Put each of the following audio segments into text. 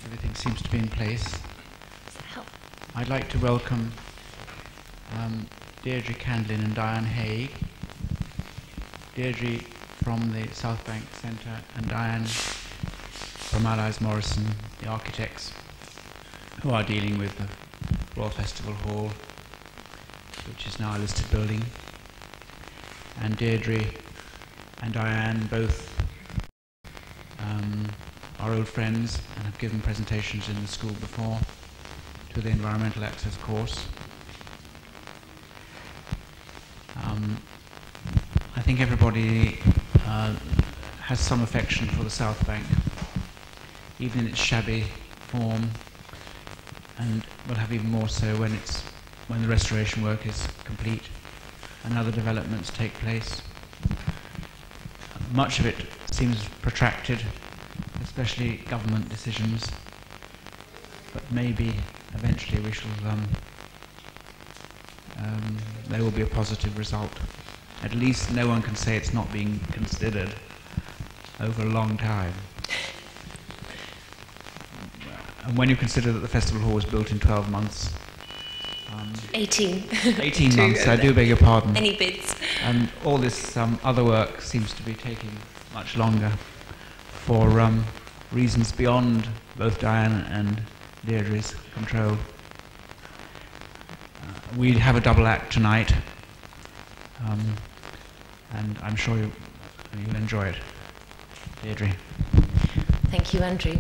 Everything seems to be in place. I'd like to welcome Deidre Candlin and Diane Haigh. Deirdre from the South Bank Centre and Diane from Allies Morrison, the architects, who are dealing with the Royal Festival Hall, which is now a listed building. And Deirdre and Diane both are old friends and have given presentations in the school before to the Environmental Access course. I think everybody has some affection for the South Bank, even in its shabby form, and will have even more so when the restoration work is complete and other developments take place. Much of it seems protracted, especially government decisions, but maybe eventually we shall there will be a positive result. At least no one can say it's not being considered over a long time. And when you consider that the festival hall was built in 12 months, 18. 18 months, I do beg your pardon. Any bids? And all this other work seems to be taking much longer for reasons beyond both Diane and Deirdre's control. We have a double act tonight, and I'm sure you'll enjoy it. Deirdre. Thank you, Andrew.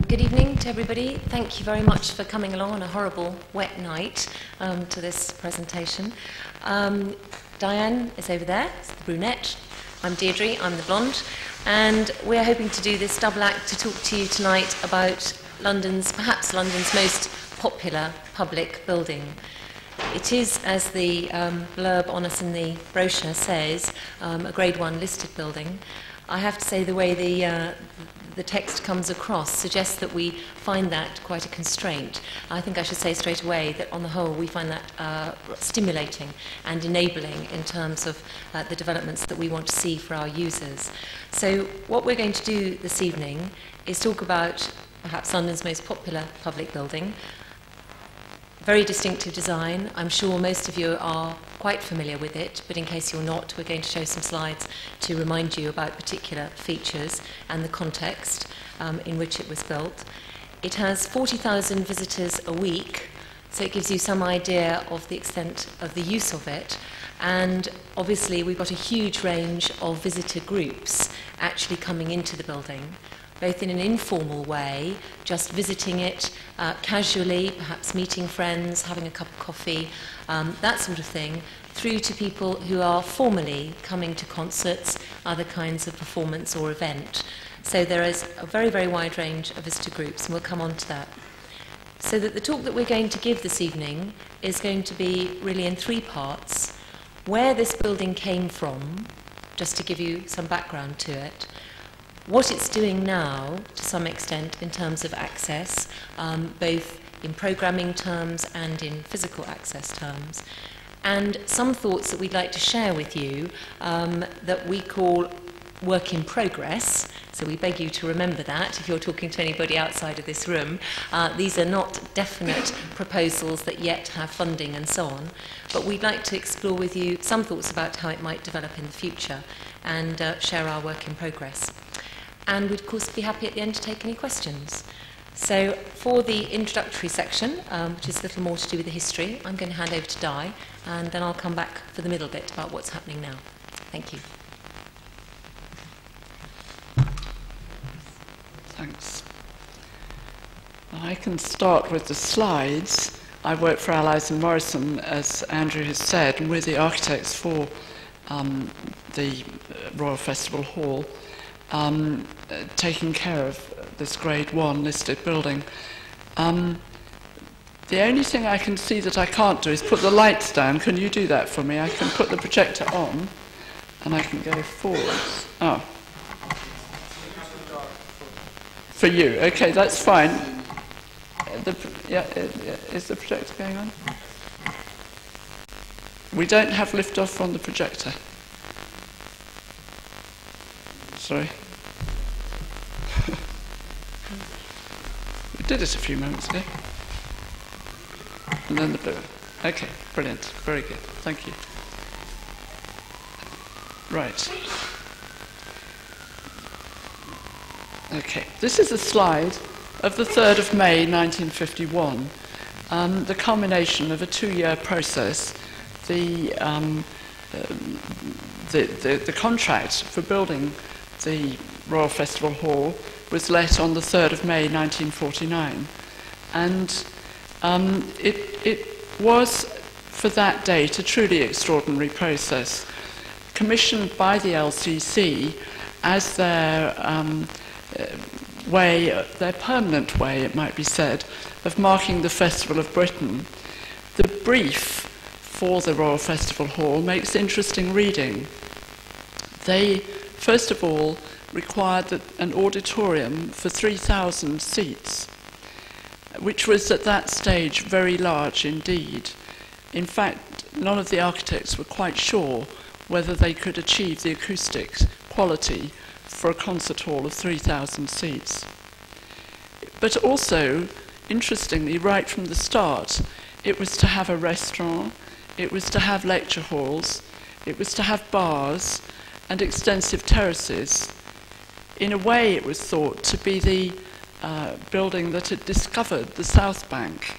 Good evening to everybody. Thank you very much for coming along on a horrible wet night to this presentation. Diane is over there, it's the brunette. I'm Deirdre, I'm the blonde. And we're hoping to do this double act to talk to you tonight about perhaps London's most popular public building. It is, as the blurb on us in the brochure says, a Grade 1 listed building. I have to say the way the text comes across suggests that we find that quite a constraint. I think I should say straight away that on the whole we find that stimulating and enabling in terms of the developments that we want to see for our users. So what we're going to do this evening is talk about perhaps London's most popular public building. Very distinctive design. I'm sure most of you are quite familiar with it, but in case you're not, we're going to show some slides to remind you about particular features and the context in which it was built. It has 40,000 visitors a week, so it gives you some idea of the extent of the use of it. And obviously we've got a huge range of visitor groups actually coming into the building, both in an informal way, just visiting it casually, perhaps meeting friends, having a cup of coffee, that sort of thing, through to people who are formally coming to concerts, other kinds of performance or event. So there is a very, very wide range of visitor groups, and we'll come on to that. So that the talk that we're going to give this evening is going to be really in three parts. Where this building came from, just to give you some background to it, what it's doing now, to some extent, in terms of access, both in programming terms and in physical access terms, and some thoughts that we'd like to share with you that we call work in progress. So we beg you to remember that if you're talking to anybody outside of this room. These are not definite proposals that yet have funding and so on, but we'd like to explore with you some thoughts about how it might develop in the future and share our work in progress. And we'd, of course, be happy at the end to take any questions. So for the introductory section, which is a little more to do with the history, I'm going to hand over to Di, and then I'll come back for the middle bit about what's happening now. Thank you. Thanks. Well, I can start with the slides. I work for Allies and Morrison, as Andrew has said, and we're the architects for the Royal Festival Hall, taking care of this Grade 1 listed building. The only thing I can see that I can't do is put the lights down. Can you do that for me? I can put the projector on and I can go forwards. Oh. For you, okay, that's fine. Is the projector going on? We don't have lift-off on the projector. Sorry. did it a few moments ago. And then the blue. Okay, brilliant. Very good. Thank you. Right. Okay, this is a slide of the 3rd of May 1951, the culmination of a 2-year process. The contract for building the Royal Festival Hall was let on the 3rd of May 1949, and it was for that date a truly extraordinary process, commissioned by the LCC as their their permanent way, it might be said, of marking the Festival of Britain. The brief for the Royal Festival Hall makes interesting reading. They, first of all, required an auditorium for 3,000 seats, which was at that stage very large indeed. In fact, none of the architects were quite sure whether they could achieve the acoustic quality for a concert hall of 3,000 seats. But also, interestingly, right from the start, it was to have a restaurant, it was to have lecture halls, it was to have bars and extensive terraces. In a way, it was thought to be the building that had discovered the South Bank.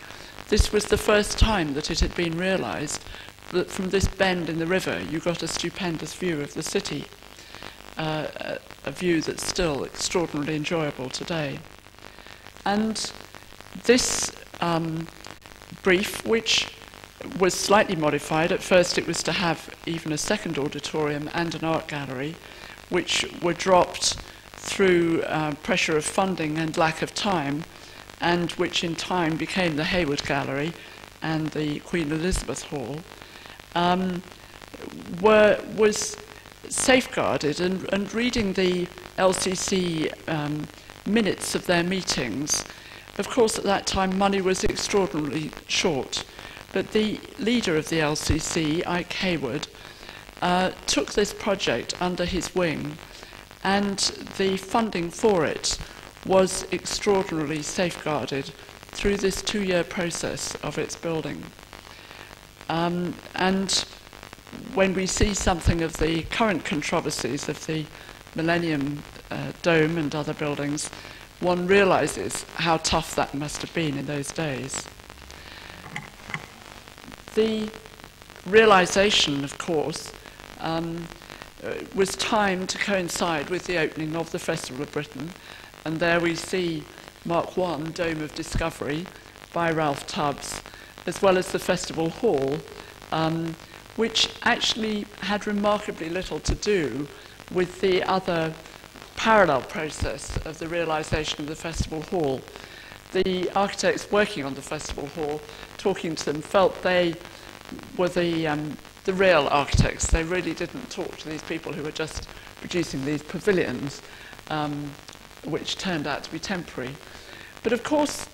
This was the first time that it had been realised that from this bend in the river you got a stupendous view of the city, a view that's still extraordinarily enjoyable today. And this brief, which was slightly modified, at first it was to have even a second auditorium and an art gallery, which were dropped through pressure of funding and lack of time, and which in time became the Hayward Gallery and the Queen Elizabeth Hall, was safeguarded. And reading the LCC minutes of their meetings, of course at that time money was extraordinarily short, but the leader of the LCC, Ike Hayward, took this project under his wing, and the funding for it was extraordinarily safeguarded through this 2-year process of its building. And when we see something of the current controversies of the Millennium Dome and other buildings, one realises how tough that must have been in those days. The realisation, of course, was timed to coincide with the opening of the Festival of Britain, and there we see Mark I, Dome of Discovery, by Ralph Tubbs, as well as the Festival Hall, which actually had remarkably little to do with the other parallel process of the realisation of the Festival Hall. The architects working on the Festival Hall, talking to them, felt they were the real architects. They really didn't talk to these people who were just producing these pavilions, which turned out to be temporary. But of course,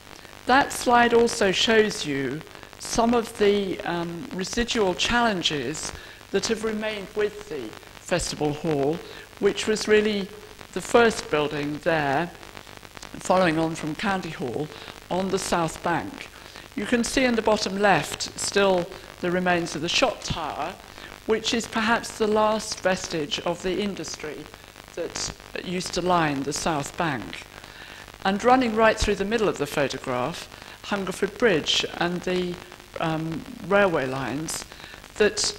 that slide also shows you some of the residual challenges that have remained with the Festival Hall, which was really the first building there, following on from County Hall, on the South Bank. You can see in the bottom left still the remains of the shot tower, which is perhaps the last vestige of the industry that used to line the South Bank. And running right through the middle of the photograph, Hungerford Bridge and the railway lines that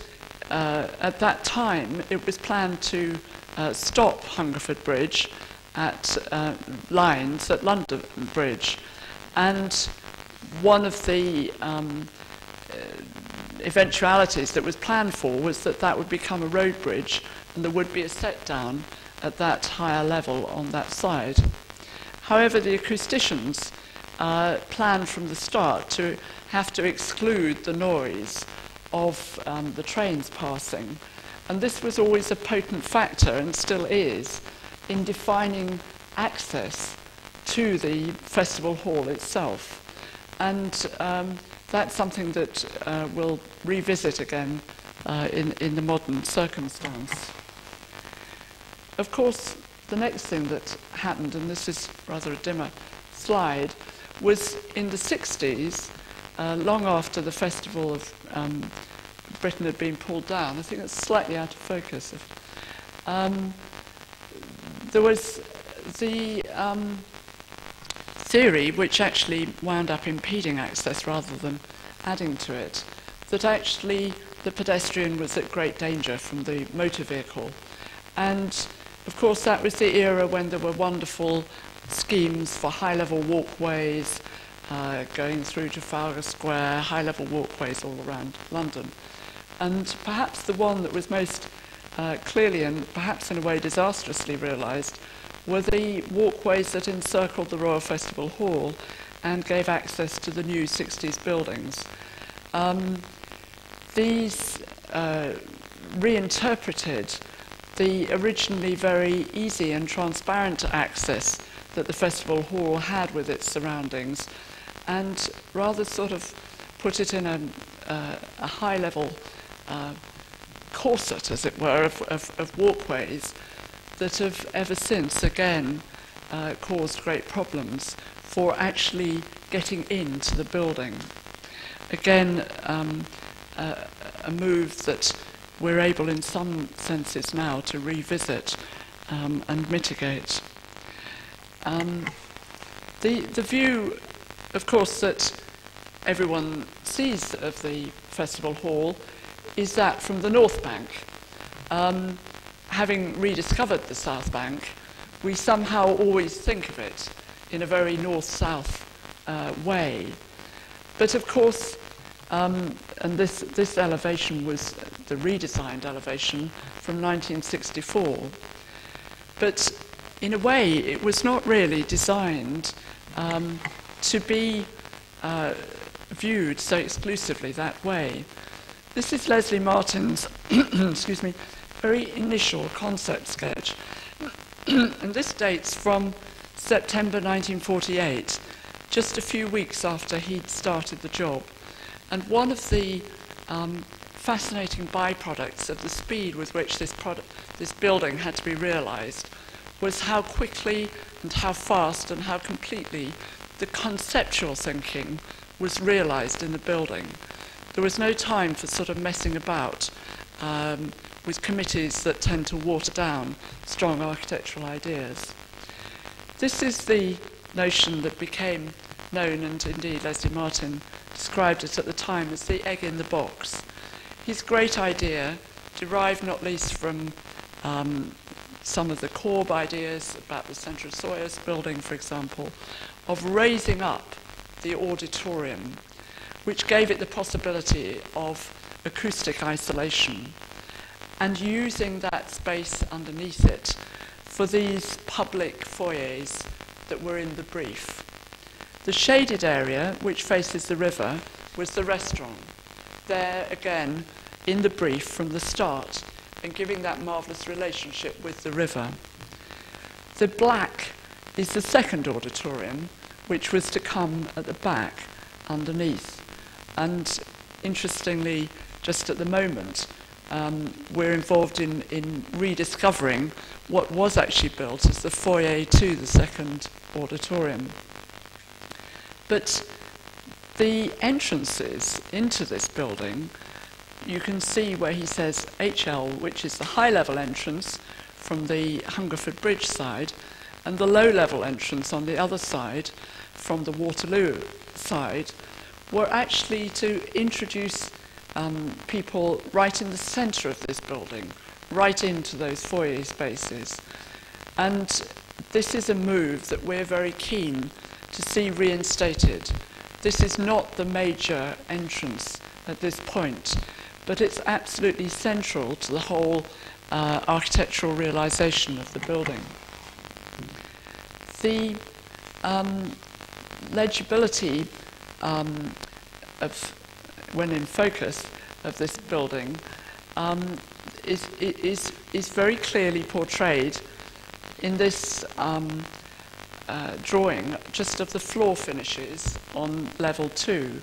at that time it was planned to stop Hungerford Bridge at lines at London Bridge. And one of the eventualities that was planned for was that that would become a road bridge and there would be a set down at that higher level on that side. However, the acousticians planned from the start to have to exclude the noise of the trains passing. And this was always a potent factor, and still is, in defining access to the festival hall itself. And that's something that we'll revisit again in the modern circumstance. Of course, the next thing that happened, and this is rather a dimmer slide, was in the 60s, long after the Festival of Britain had been pulled down. I think that's slightly out of focus. There was the theory, which actually wound up impeding access rather than adding to it, that actually the pedestrian was at great danger from the motor vehicle. And of course that was the era when there were wonderful schemes for high-level walkways going through Trafalgar Square, high-level walkways all around London. And perhaps the one that was most clearly and perhaps in a way disastrously realised were the walkways that encircled the Royal Festival Hall and gave access to the new 60s buildings. These reinterpreted the originally very easy and transparent access that the Festival Hall had with its surroundings, and rather sort of put it in a high-level corset, as it were, of walkways that have ever since, again, caused great problems for actually getting into the building. Again, a move that we're able in some senses now to revisit and mitigate. The view, of course, that everyone sees of the Festival Hall is that from the North Bank. Having rediscovered the South Bank, we somehow always think of it in a very north-south way. But of course, and this elevation was the redesigned elevation from 1964. But in a way, it was not really designed to be viewed so exclusively that way. This is Leslie Martin's excuse me, very initial concept sketch. And this dates from September 1948, just a few weeks after he'd started the job. And one of the fascinating byproducts of the speed with which this building had to be realised was how quickly and how fast and how completely the conceptual thinking was realised in the building. There was no time for sort of messing about with committees that tend to water down strong architectural ideas. This is the notion that became known, and indeed Leslie Martin described it at the time as the egg in the box. His great idea, derived not least from some of the Corb ideas about the Central Soyuz building, for example, of raising up the auditorium, which gave it the possibility of acoustic isolation, and using that space underneath it for these public foyers that were in the brief. The shaded area, which faces the river, was the restaurant. There, again, in the brief from the start, and giving that marvellous relationship with the river. The black is the second auditorium, which was to come at the back, underneath. And interestingly, just at the moment, we're involved in rediscovering what was actually built as the foyer to the second auditorium. But the entrances into this building, you can see where he says HL, which is the high-level entrance from the Hungerford Bridge side, and the low-level entrance on the other side from the Waterloo side, were actually to introduce people right in the centre of this building, right into those foyer spaces. And this is a move that we're very keen to see reinstated. This is not the major entrance at this point, but it's absolutely central to the whole architectural realisation of the building. The legibility of, when in focus, of this building is very clearly portrayed in this drawing just of the floor finishes on level 2.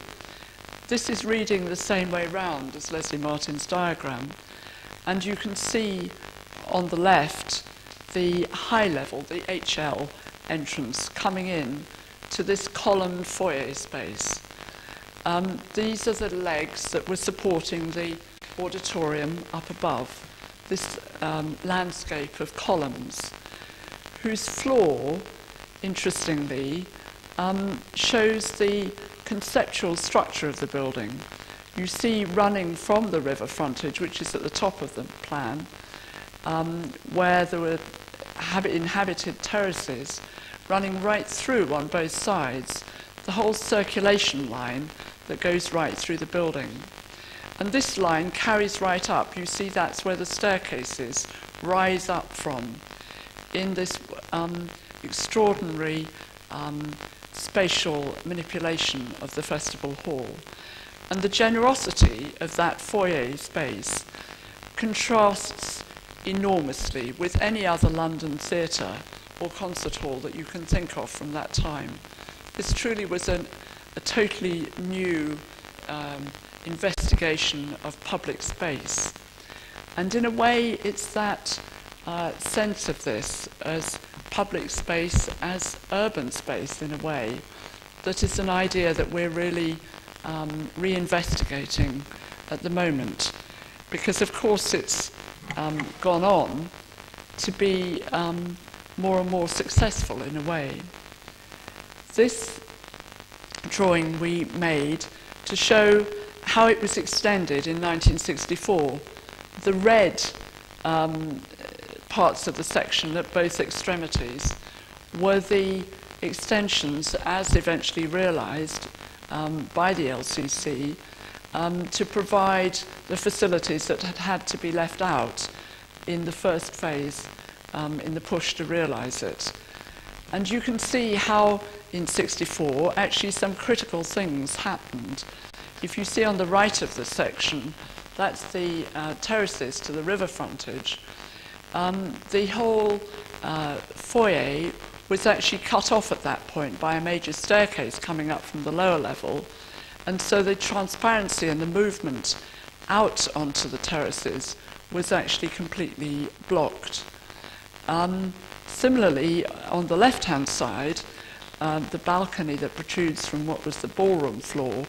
This is reading the same way round as Leslie Martin's diagram, and you can see on the left the high level, the HL entrance coming in to this columned foyer space. These are the legs that were supporting the auditorium up above, this landscape of columns, whose floor, interestingly, shows the conceptual structure of the building. You see running from the river frontage, which is at the top of the plan, where there were inhabited terraces running right through on both sides, the whole circulation line that goes right through the building. And this line carries right up. You see that's where the staircases rise up from in this extraordinary spatial manipulation of the festival hall. And the generosity of that foyer space contrasts enormously with any other London theatre or concert hall that you can think of from that time. This truly was a totally new investigation of public space. And in a way, it's that sense of this as public space, as urban space in a way, that is an idea that we're really reinvestigating at the moment. Because of course it's gone on to be more and more successful in a way. This drawing we made to show how it was extended in 1964. The red parts of the section at both extremities were the extensions, as eventually realised by the LCC, to provide the facilities that had to be left out in the first phase, in the push to realise it. And you can see how in '64 actually some critical things happened. If you see on the right of the section, that's the terraces to the river frontage. The whole foyer was actually cut off at that point by a major staircase coming up from the lower level, and so the transparency and the movement out onto the terraces was actually completely blocked. Similarly, on the left-hand side, the balcony that protrudes from what was the ballroom floor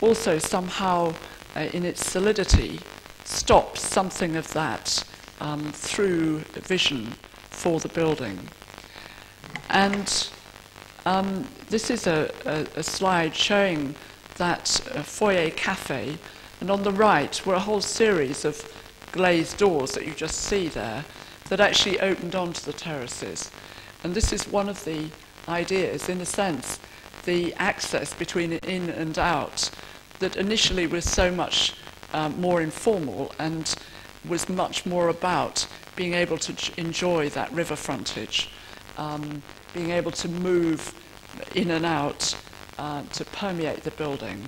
also somehow, in its solidity, stops something of that through vision for the building. And this is a slide showing that foyer cafe, and on the right were a whole series of glazed doors that you just see there that actually opened onto the terraces. And this is one of the ideas, in a sense, the access between in and out that initially was so much more informal and was much more about being able to enjoy that river frontage, being able to move in and out to permeate the building.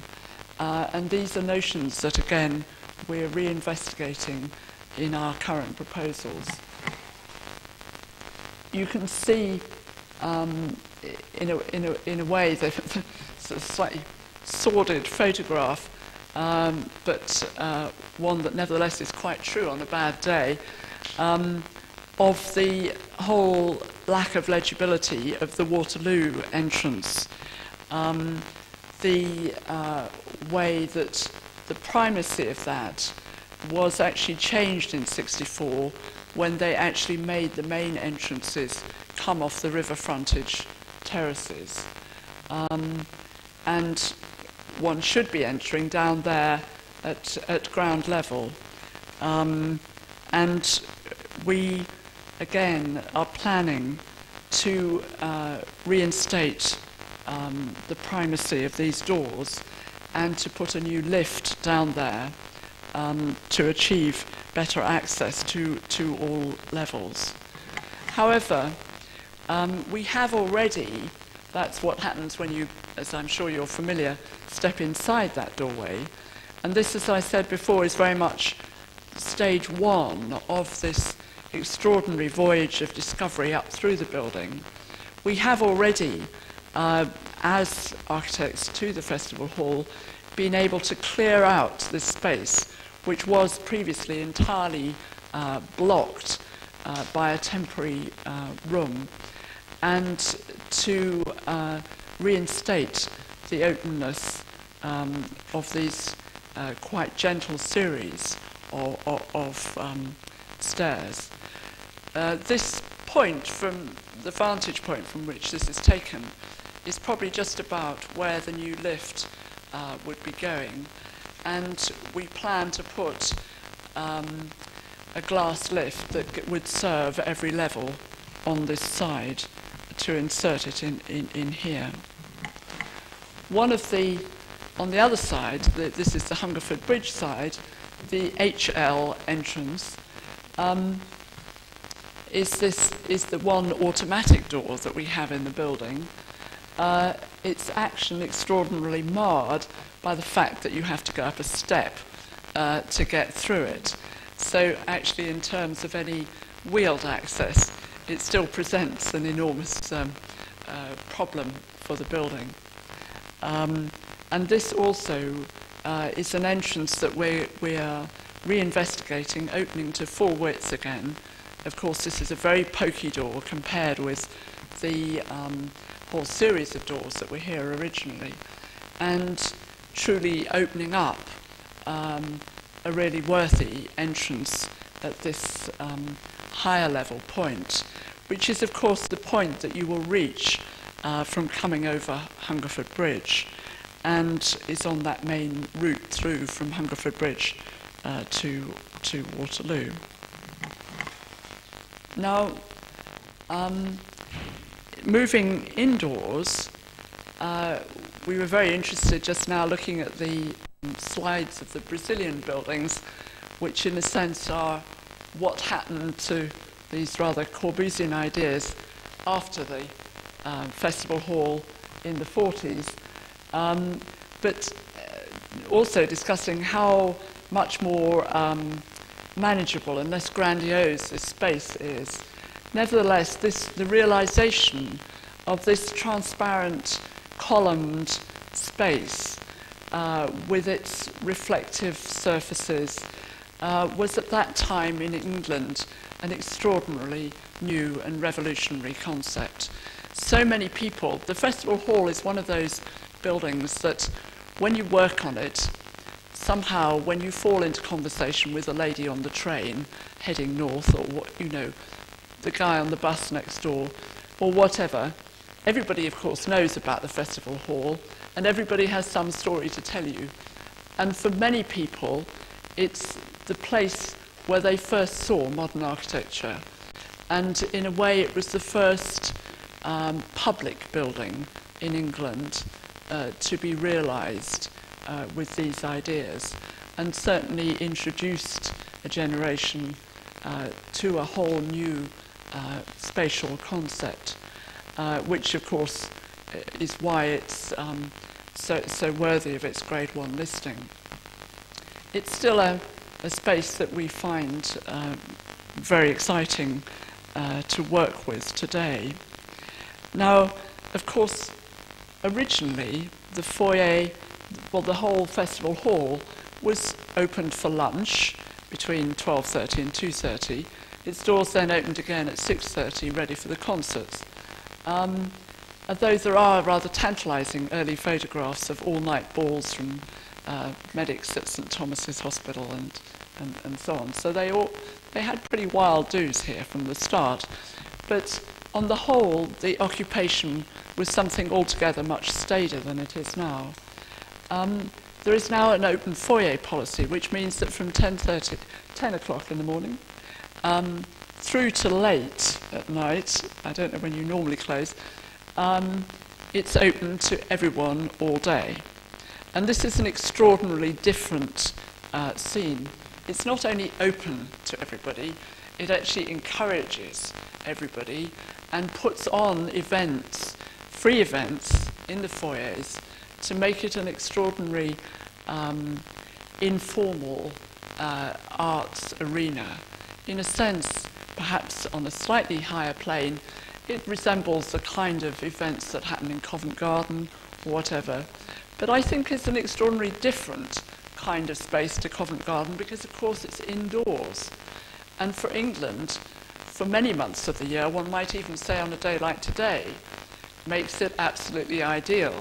And these are notions that, again, we're reinvestigating in our current proposals. You can see, in a way, the sort of slightly sordid photograph, but one that nevertheless is quite true on a bad day, of the whole lack of legibility of the Waterloo entrance. The way that the primacy of that was actually changed in '64 when they actually made the main entrances come off the river frontage terraces. And one should be entering down there at ground level. And we, again, are planning to reinstate the primacy of these doors and to put a new lift down there to achieve better access to all levels. However, we have already, that's what happens when you, as I'm sure you're familiar, step inside that doorway. And this, as I said before, is very much stage one of this extraordinary voyage of discovery up through the building. We have already, as architects to the Festival Hall, been able to clear out this space, which was previously entirely blocked by a temporary room, and to reinstate the openness of these quite gentle series of stairs. This point, from the vantage point from which this is taken, is probably just about where the new lift would be going, and we plan to put a glass lift that would serve every level on this side to insert it in here. One of the, on the other side, this is the Hungerford Bridge side, the HL entrance is the one automatic door that we have in the building. Its action extraordinarily marred by the fact that you have to go up a step to get through it. So actually, in terms of any wheeled access, it still presents an enormous problem for the building. And this also is an entrance that we are reinvestigating, opening to full width again. Of course, this is a very pokey door compared with the whole series of doors that were here originally, and truly opening up a really worthy entrance at this higher level point, which is of course the point that you will reach from coming over Hungerford Bridge, and is on that main route through from Hungerford Bridge to Waterloo. Now, moving indoors, we were very interested just now looking at the slides of the Brazilian buildings, which in a sense are what happened to these rather Corbusian ideas after the festival hall in the 40s, but also discussing how much more manageable and less grandiose this space is. Nevertheless, the realization of this transparent, columned space with its reflective surfaces was at that time in England an extraordinarily new and revolutionary concept. So many people, the Festival Hall is one of those buildings that when you work on it, somehow when you fall into conversation with a lady on the train heading north, or the guy on the bus next door, or whatever, everybody of course knows about the Festival Hall, and everybody has some story to tell you. And for many people, it's the place where they first saw modern architecture. And in a way, it was the first public building in England to be realized with these ideas, and certainly introduced a generation to a whole new spatial concept, which of course is why it's so worthy of its Grade 1 listing. It's still a space that we find very exciting to work with today. Now, of course, originally the foyer, well, the whole festival hall was opened for lunch between 12:30 and 2:30. Its doors then opened again at 6:30, ready for the concerts. Although there are rather tantalising early photographs of all-night balls from medics at St Thomas's Hospital and so on. So they had pretty wild do's here from the start. But on the whole, the occupation was something altogether much staider than it is now. There is now an open foyer policy, which means that from 10 o'clock in the morning, through to late at night, I don't know when you normally close, it's open to everyone all day. And this is an extraordinarily different scene. It's not only open to everybody, it actually encourages everybody and puts on events, free events in the foyers, to make it an extraordinary informal arts arena. In a sense, perhaps on a slightly higher plane, it resembles the kind of events that happen in Covent Garden or whatever. But I think it's an extraordinarily different kind of space to Covent Garden because, of course, it's indoors. And for England, for many months of the year, one might even say on a day like today, makes it absolutely ideal.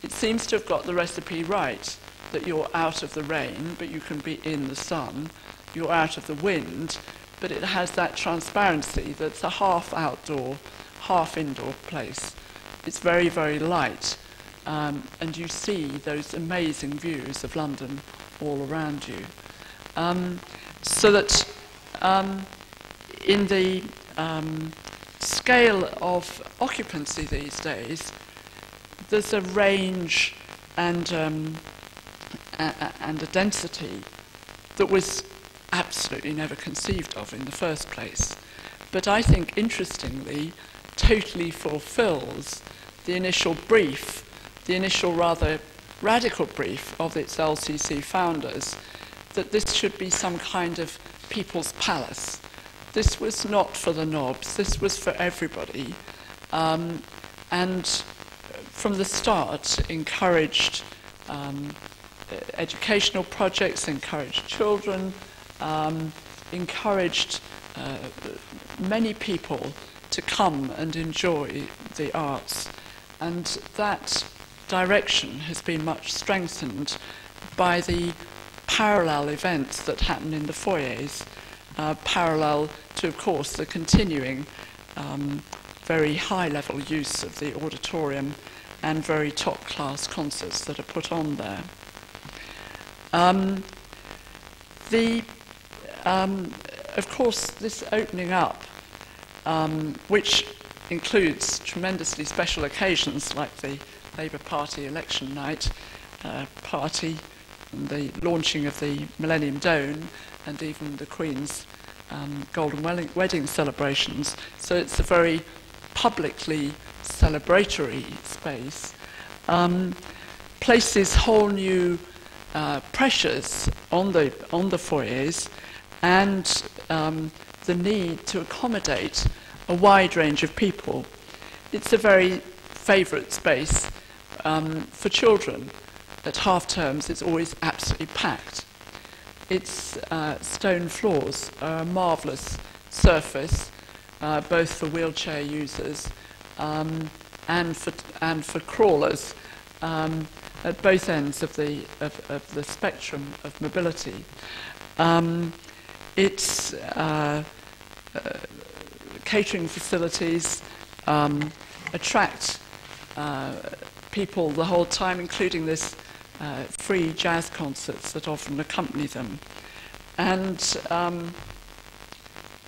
It seems to have got the recipe right, that you're out of the rain, but you can be in the sun. You're out of the wind, but it has that transparency that's a half outdoor, half indoor place. It's very, very light, and you see those amazing views of London all around you. So that in the scale of occupancy these days, there's a range and a density that was absolutely never conceived of in the first place. But I think, interestingly, totally fulfills the initial brief, the initial rather radical brief of its LCC founders, that this should be some kind of people's palace. This was not for the knobs, this was for everybody. And from the start, encouraged educational projects, encouraged children, encouraged many people to come and enjoy the arts. And that direction has been much strengthened by the parallel events that happen in the foyers, parallel to, of course, the continuing very high-level use of the auditorium and very top-class concerts that are put on there. Of course, this opening up, which includes tremendously special occasions like the Labour Party election night party, and the launching of the Millennium Dome, and even the Queen's Golden Wedding celebrations. So it's a very publicly celebratory space. Places whole new pressures on the foyers, and the need to accommodate a wide range of people. It's a very favourite space for children. At half terms, it's always absolutely packed. Its stone floors are a marvellous surface, both for wheelchair users and for crawlers at both ends of the spectrum of mobility. Its catering facilities attract people the whole time, including this free jazz concerts that often accompany them. And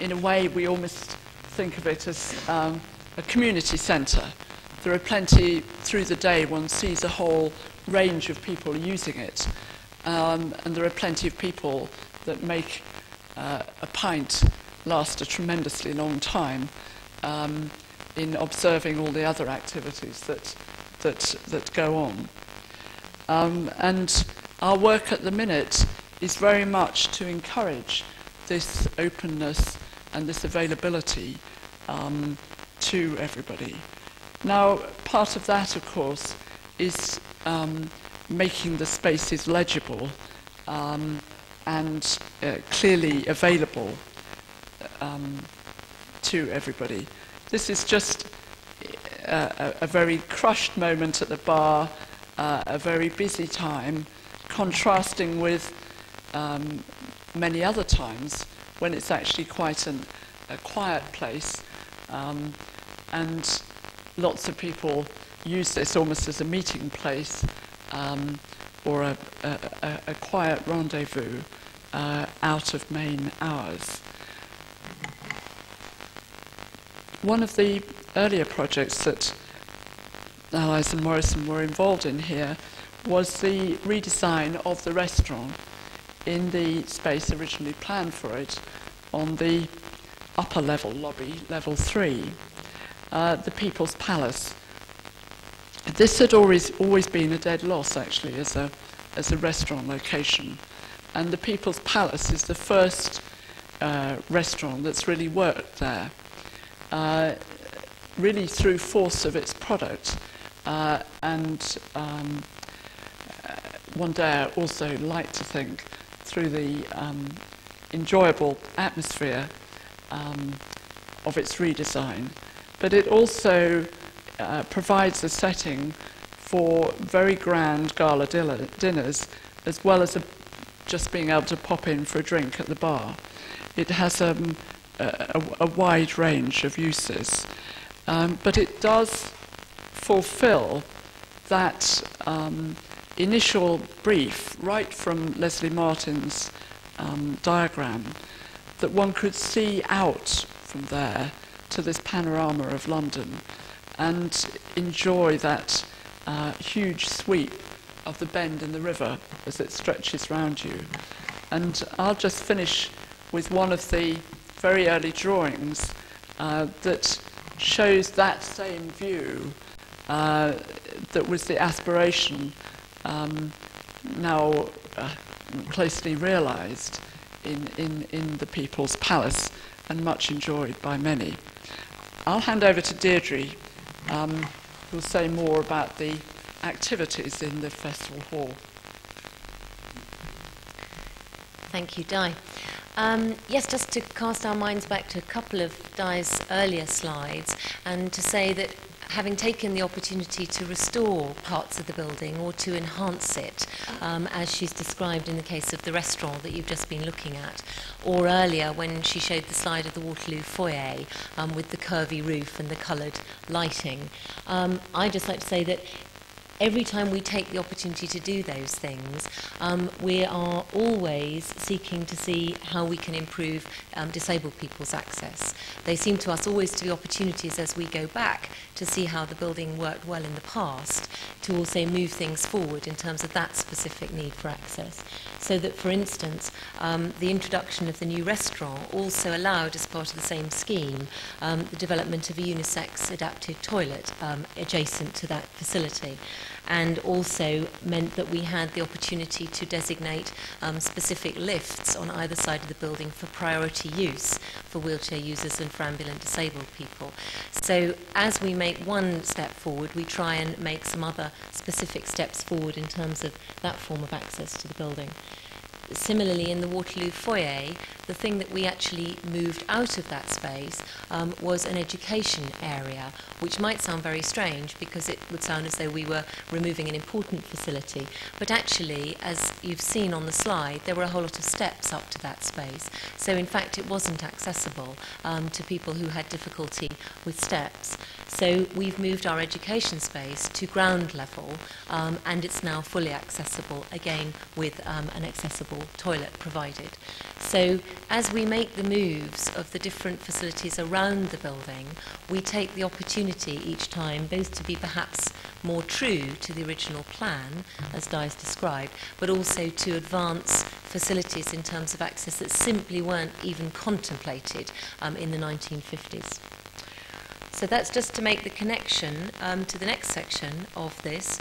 in a way, we almost think of it as a community centre. There are plenty, through the day, one sees a whole range of people using it. And there are plenty of people that make a pint last a tremendously long time in observing all the other activities that go on. And our work at the minute is very much to encourage this openness and this availability to everybody. Now, part of that, of course, is making the spaces legible and clearly available to everybody. This is just a very crushed moment at the bar, a very busy time, contrasting with many other times when it's actually quite a quiet place, and lots of people use this almost as a meeting place or a quiet rendezvous out of main hours. One of the earlier projects that Allies and Morrison were involved in here was the redesign of the restaurant in the space originally planned for it on the upper level lobby, level 3, the People's Palace. This had always been a dead loss, actually, as a restaurant location. And the People's Palace is the first restaurant that's really worked there, really through force of its product. And one day I also like to think through the enjoyable atmosphere of its redesign. But it also provides a setting for very grand gala dinners, as well as just being able to pop in for a drink at the bar. It has a wide range of uses, but it does fulfill that initial brief right from Leslie Martin's diagram, that one could see out from there to this panorama of London and enjoy that huge sweep of the bend in the river as it stretches round you. And I'll just finish with one of the very early drawings that shows that same view that was the aspiration now closely realised in the People's Palace and much enjoyed by many. I'll hand over to Deirdre, who'll say more about the activities in the festival hall. Thank you, Di. Yes, just to cast our minds back to a couple of Di's earlier slides, and to say that having taken the opportunity to restore parts of the building or to enhance it, as she's described in the case of the restaurant that you've just been looking at, or earlier when she showed the slide of the Waterloo foyer with the curvy roof and the coloured lighting, I'd just like to say that every time we take the opportunity to do those things, we are always seeking to see how we can improve disabled people's access. They seem to us always to be opportunities as we go back to see how the building worked well in the past, to also move things forward in terms of that specific need for access. So that, for instance, the introduction of the new restaurant also allowed, as part of the same scheme, the development of a unisex adapted toilet adjacent to that facility, and also meant that we had the opportunity to designate specific lifts on either side of the building for priority use for wheelchair users and for ambulant disabled people. So as we make one step forward, we try and make some other specific steps forward in terms of that form of access to the building. Similarly, in the Waterloo foyer, the thing that we actually moved out of that space was an education area, which might sound very strange because it would sound as though we were removing an important facility. But actually, as you've seen on the slide, there were a whole lot of steps up to that space. So in fact, it wasn't accessible to people who had difficulty with steps. So we've moved our education space to ground level, and it's now fully accessible, again with an accessible toilet provided. So as we make the moves of the different facilities around the building, we take the opportunity each time both to be perhaps more true to the original plan, as Di's described, but also to advance facilities in terms of access that simply weren't even contemplated in the 1950s. So that's just to make the connection to the next section of this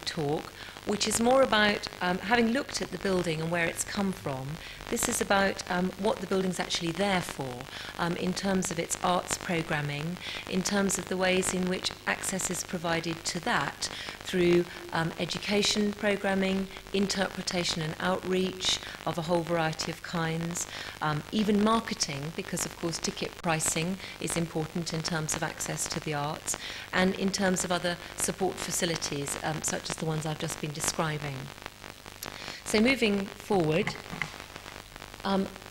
talk, which is more about, having looked at the building and where it's come from, this is about what the building's actually there for, in terms of its arts programming, in terms of the ways in which access is provided to that through education programming, interpretation and outreach of a whole variety of kinds, even marketing, because of course ticket pricing is important in terms of access to the arts, and in terms of other support facilities, such as the ones I've just been describing. So moving forward,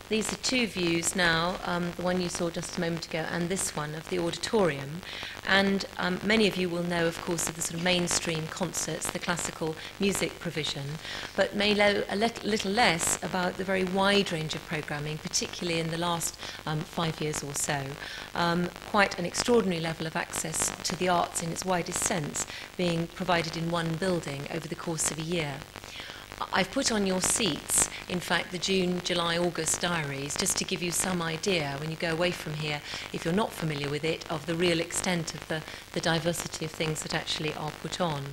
these are two views now, the one you saw just a moment ago and this one of the auditorium. And many of you will know, of course, of the sort of mainstream concerts, the classical music provision, but may know a little less about the very wide range of programming, particularly in the last 5 years or so. Quite an extraordinary level of access to the arts in its widest sense being provided in one building over the course of a year. I've put on your seats, in fact, the June, July, August diaries, just to give you some idea, when you go away from here, if you're not familiar with it, of the real extent of the diversity of things that actually are put on.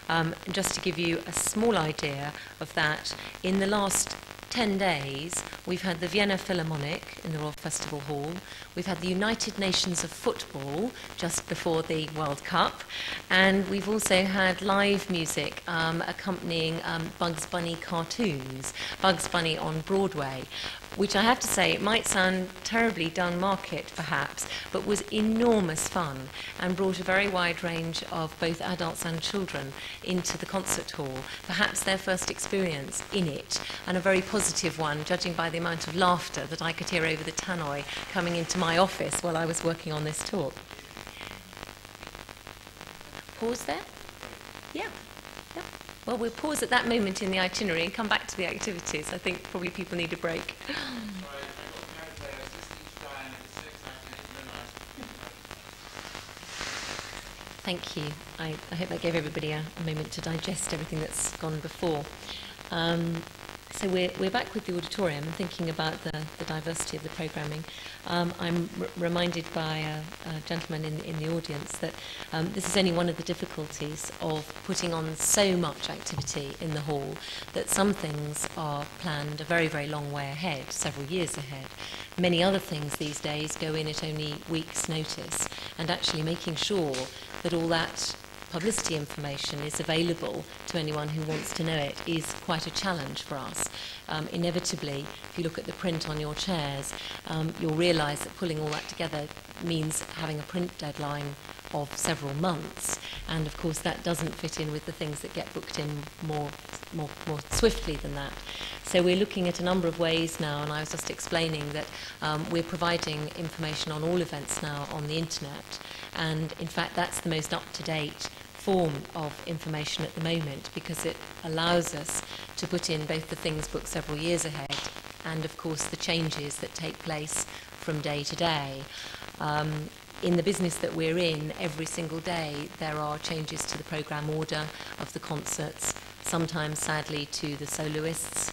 And just to give you a small idea of that, in the last 10 days, we've had the Vienna Philharmonic in the Royal Festival Hall, we've had the United Nations of Football just before the World Cup, and we've also had live music accompanying Bugs Bunny cartoons, Bugs Bunny on Broadway. which I have to say, it might sound terribly down market perhaps, but was enormous fun and brought a very wide range of both adults and children into the concert hall, perhaps their first experience in it, and a very positive one, judging by the amount of laughter that I could hear over the tannoy coming into my office while I was working on this talk. Pause there? Yeah. Yeah. Well, we'll pause at that moment in the itinerary and come back to the activities. I think probably people need a break. Thank you. I hope that gave everybody a moment to digest everything that's gone before. So we're back with the auditorium and thinking about the diversity of the programming. I'm reminded by a gentleman in the audience that this is only one of the difficulties of putting on so much activity in the hall, that some things are planned a very, very long way ahead, several years ahead. Many other things these days go in at only weeks' notice, and actually making sure that all that publicity information is available to anyone who wants to know it is quite a challenge for us. Inevitably, if you look at the print on your chairs, you'll realise that pulling all that together means having a print deadline of several months, and of course that doesn't fit in with the things that get booked in more swiftly than that. So we're looking at a number of ways now, and I was just explaining that we're providing information on all events now on the internet, and in fact that's the most up-to-date form of information at the moment, because it allows us to put in both the things booked several years ahead and of course the changes that take place from day to day. In the business that we're in, every single day there are changes to the programme order of the concerts, sometimes sadly to the soloists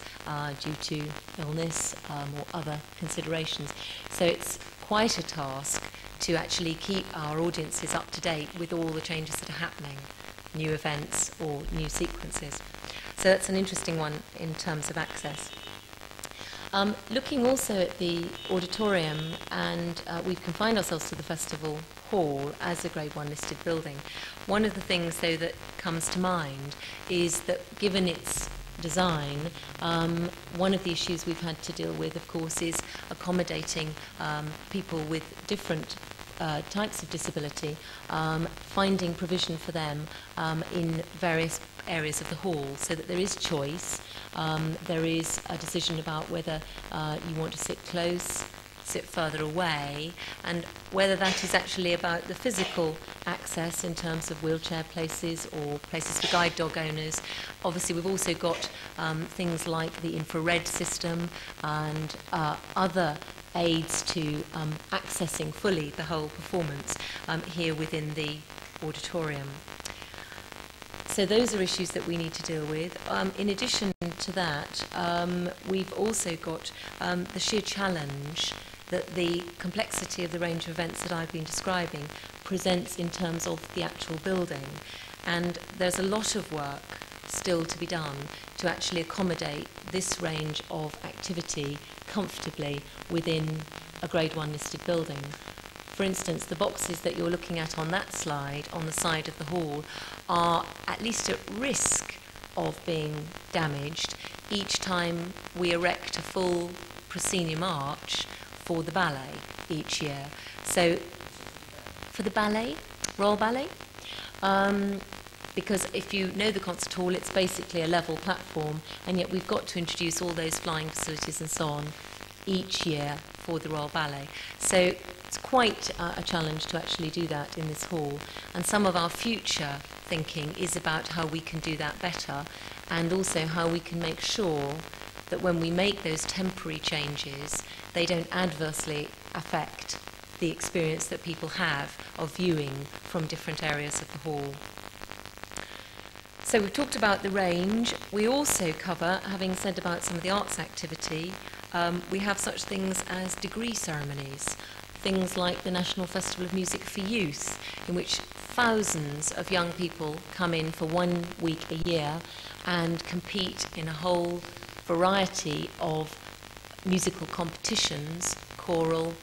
due to illness or other considerations. So it's quite a task to actually keep our audiences up to date with all the changes that are happening, new events or new sequences. So that's an interesting one in terms of access. Looking also at the auditorium, and we've confined ourselves to the festival hall as a Grade 1 listed building. One of the things, though, that comes to mind is that given its design, one of the issues we've had to deal with, of course, is accommodating people with different types of disability, finding provision for them in various areas of the hall, so that there is choice. There is a decision about whether you want to sit close, sit further away, and whether that is actually about the physical access in terms of wheelchair places or places for guide dog owners. Obviously we've also got things like the infrared system and other aids to accessing fully the whole performance here within the auditorium. So those are issues that we need to deal with. In addition to that, we've also got the sheer challenge that the complexity of the range of events that I've been describing presents in terms of the actual building. And there's a lot of work still to be done to actually accommodate this range of activity comfortably within a Grade 1 listed building. For instance, the boxes that you're looking at on that slide on the side of the hall are at least at risk of being damaged each time we erect a full proscenium arch for the ballet each year. So for the ballet, Royal Ballet, because if you know the concert hall, it's basically a level platform, and yet we've got to introduce all those flying facilities and so on each year for the Royal Ballet. So it's quite a challenge to actually do that in this hall, and some of our future thinking is about how we can do that better, and also how we can make sure that when we make those temporary changes, they don't adversely affect the experience that people have of viewing from different areas of the hall. So we've talked about the range. We also cover, having said about some of the arts activity, we have such things as degree ceremonies, things like the National Festival of Music for Youth, in which thousands of young people come in for 1 week a year and compete in a whole variety of musical competitions, choral,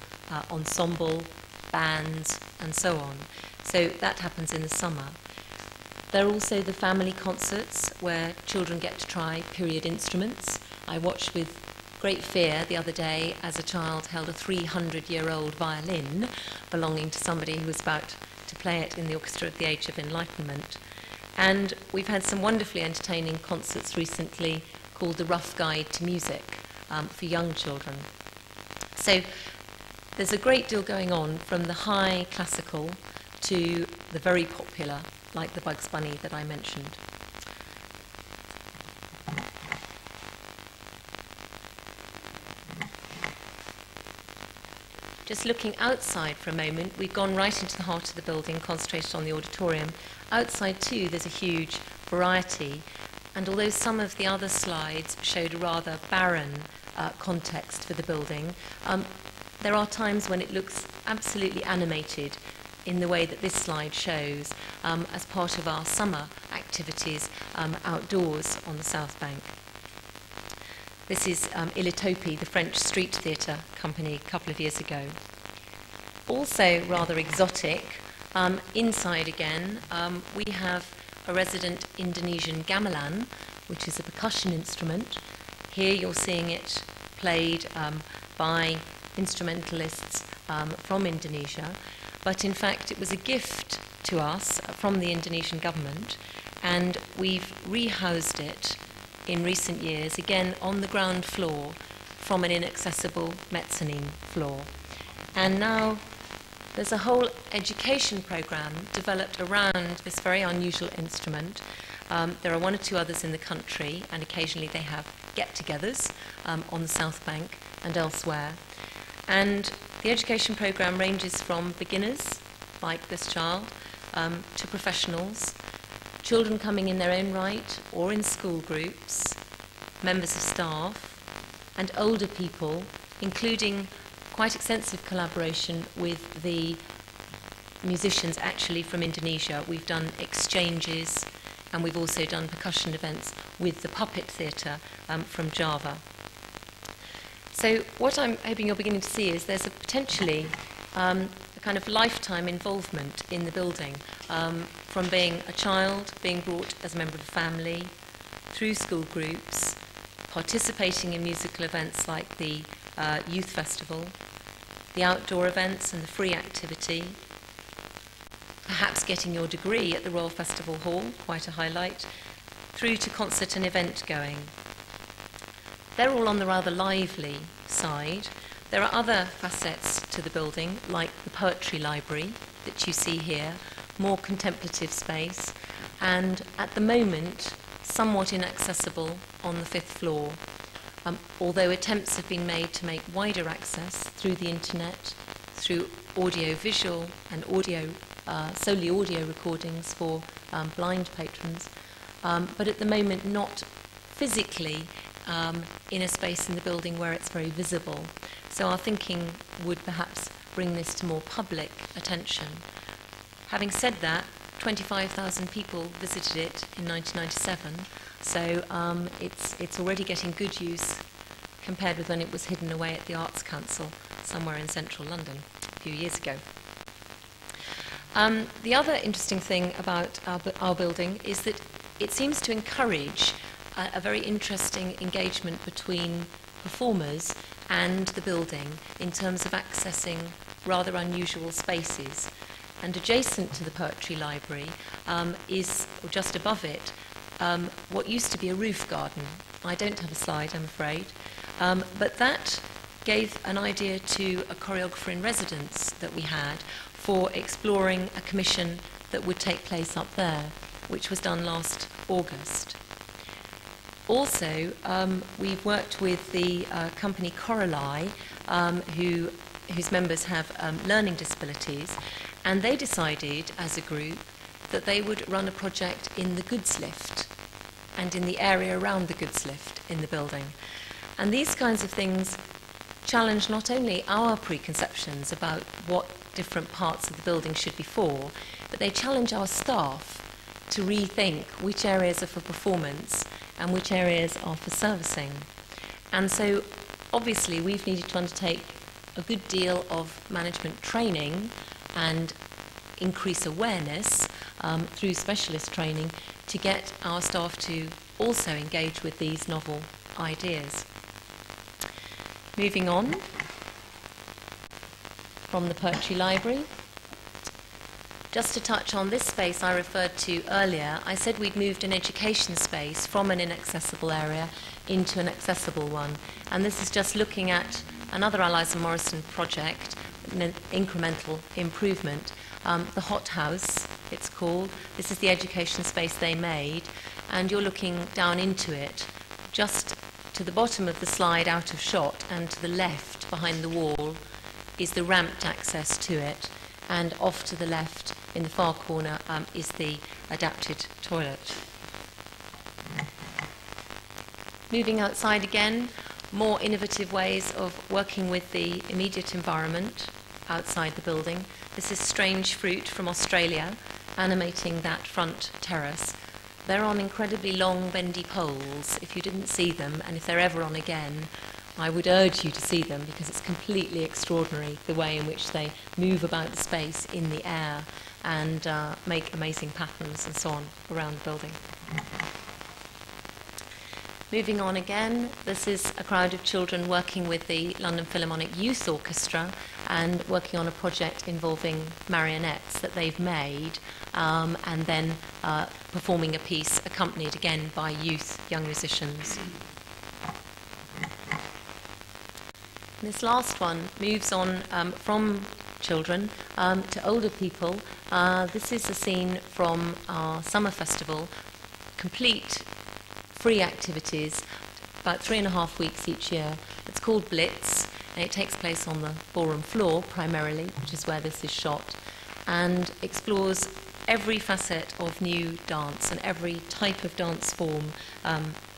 ensemble, bands, and so on. So that happens in the summer. There are also the family concerts where children get to try period instruments. I watch with great fear the other day as a child held a 300-year-old violin belonging to somebody who was about to play it in the orchestra at the Age of Enlightenment. And we've had some wonderfully entertaining concerts recently called The Rough Guide to Music for young children. So there's a great deal going on, from the high classical to the very popular, like the Bugs Bunny that I mentioned. Just looking outside for a moment, we've gone right into the heart of the building, concentrated on the auditorium. Outside too, there's a huge variety, and although some of the other slides showed a rather barren context for the building, there are times when it looks absolutely animated in the way that this slide shows, as part of our summer activities outdoors on the South Bank. This is Ilitopi, the French street theatre company, a couple of years ago. Also rather exotic, inside again, we have a resident Indonesian gamelan, which is a percussion instrument. Here you're seeing it played by instrumentalists from Indonesia, but in fact it was a gift to us from the Indonesian government, and we've rehoused it in recent years, again on the ground floor from an inaccessible mezzanine floor. And now there's a whole education program developed around this very unusual instrument. There are one or two others in the country, and occasionally they have get-togethers on the South Bank and elsewhere. And the education program ranges from beginners, like this child, to professionals, children coming in their own right or in school groups, members of staff, and older people, including quite extensive collaboration with the musicians actually from Indonesia. We've done exchanges, and we've also done percussion events with the puppet theatre from Java. So what I'm hoping you're beginning to see is there's a potentially a kind of lifetime involvement in the building, from being a child, being brought as a member of a family, through school groups, participating in musical events like the Youth Festival, the outdoor events and the free activity, perhaps getting your degree at the Royal Festival Hall, quite a highlight, through to concert and event going. They're all on the rather lively side. There are other facets to the building, like the poetry library that you see here, more contemplative space, and at the moment, somewhat inaccessible on the 5th floor, although attempts have been made to make wider access through the internet, through audio-visual and solely audio recordings for blind patrons, but at the moment not physically in a space in the building where it's very visible. So our thinking would perhaps bring this to more public attention. Having said that, 25,000 people visited it in 1997, so it's already getting good use compared with when it was hidden away at the Arts Council somewhere in central London a few years ago. The other interesting thing about our building is that it seems to encourage a very interesting engagement between performers and the building in terms of accessing rather unusual spaces. And adjacent to the poetry library is, or just above it, what used to be a roof garden. I don't have a slide, I'm afraid, but that gave an idea to a choreographer in residence that we had for exploring a commission that would take place up there, which was done last August. Also, we've worked with the company Coralie, whose members have learning disabilities, and they decided as a group that they would run a project in the goods lift and in the area around the goods lift in the building. And these kinds of things challenge not only our preconceptions about what different parts of the building should be for, but they challenge our staff to rethink which areas are for performance and which areas are for servicing. And so obviously we've needed to undertake a good deal of management training and increase awareness through specialist training to get our staff to also engage with these novel ideas. Moving on from the Poetry Library. Just to touch on this space I referred to earlier, I said we'd moved an education space from an inaccessible area into an accessible one. And this is just looking at another Allies and Morrison project, an incremental improvement. The Hot House, it's called. This is the education space they made. And you're looking down into it. Just to the bottom of the slide, out of shot, and to the left, behind the wall, is the ramped access to it. And off to the left, in the far corner, is the adapted toilet. Moving outside again, more innovative ways of working with the immediate environment outside the building. This is Strange Fruit from Australia, animating that front terrace. They're on incredibly long, bendy poles. If you didn't see them, and if they're ever on again, I would urge you to see them, because it's completely extraordinary the way in which they move about the space in the air and make amazing patterns and so on around the building. Moving on again, this is a crowd of children working with the London Philharmonic Youth Orchestra and working on a project involving marionettes that they've made, and then performing a piece accompanied again by young musicians. This last one moves on from children to older people. This is a scene from our summer festival, complete free activities, about 3.5 weeks each year. It's called Blitz, and it takes place on the ballroom floor primarily, which is where this is shot, and explores every facet of new dance and every type of dance form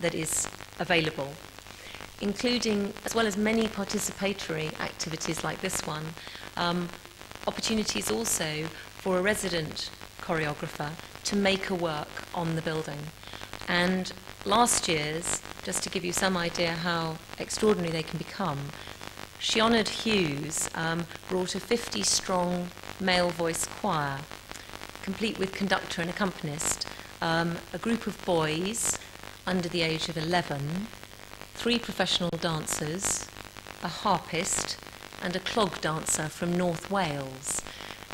that is available, including, as well as many participatory activities like this one, opportunities also for a resident choreographer to make a work on the building. And last year's, just to give you some idea how extraordinary they can become, Shionard Hughes brought a 50-strong male voice choir, complete with conductor and accompanist, a group of boys under the age of 11, 3 professional dancers, a harpist, and a clog dancer from North Wales.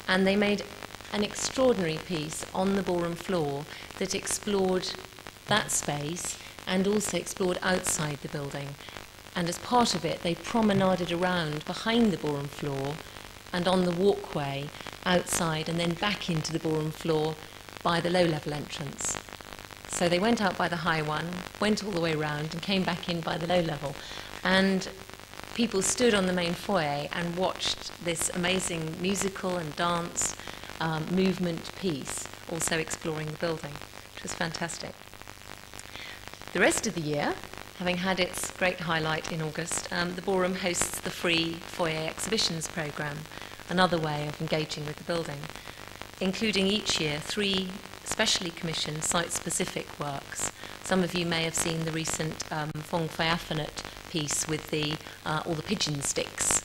And they made an extraordinary piece on the ballroom floor that explored that space and also explored outside the building. And as part of it, they promenaded around behind the ballroom floor and on the walkway outside and then back into the ballroom floor by the low-level entrance. So they went out by the high one, went all the way around and came back in by the low level. And people stood on the main foyer and watched this amazing musical and dance movement piece, also exploring the building, which was fantastic. The rest of the year, having had its great highlight in August, the ballroom hosts the free foyer exhibitions programme, another way of engaging with the building, including each year 3 specially commissioned site-specific works. Some of you may have seen the recent Fong Fai-Affinate piece with all the pigeon sticks,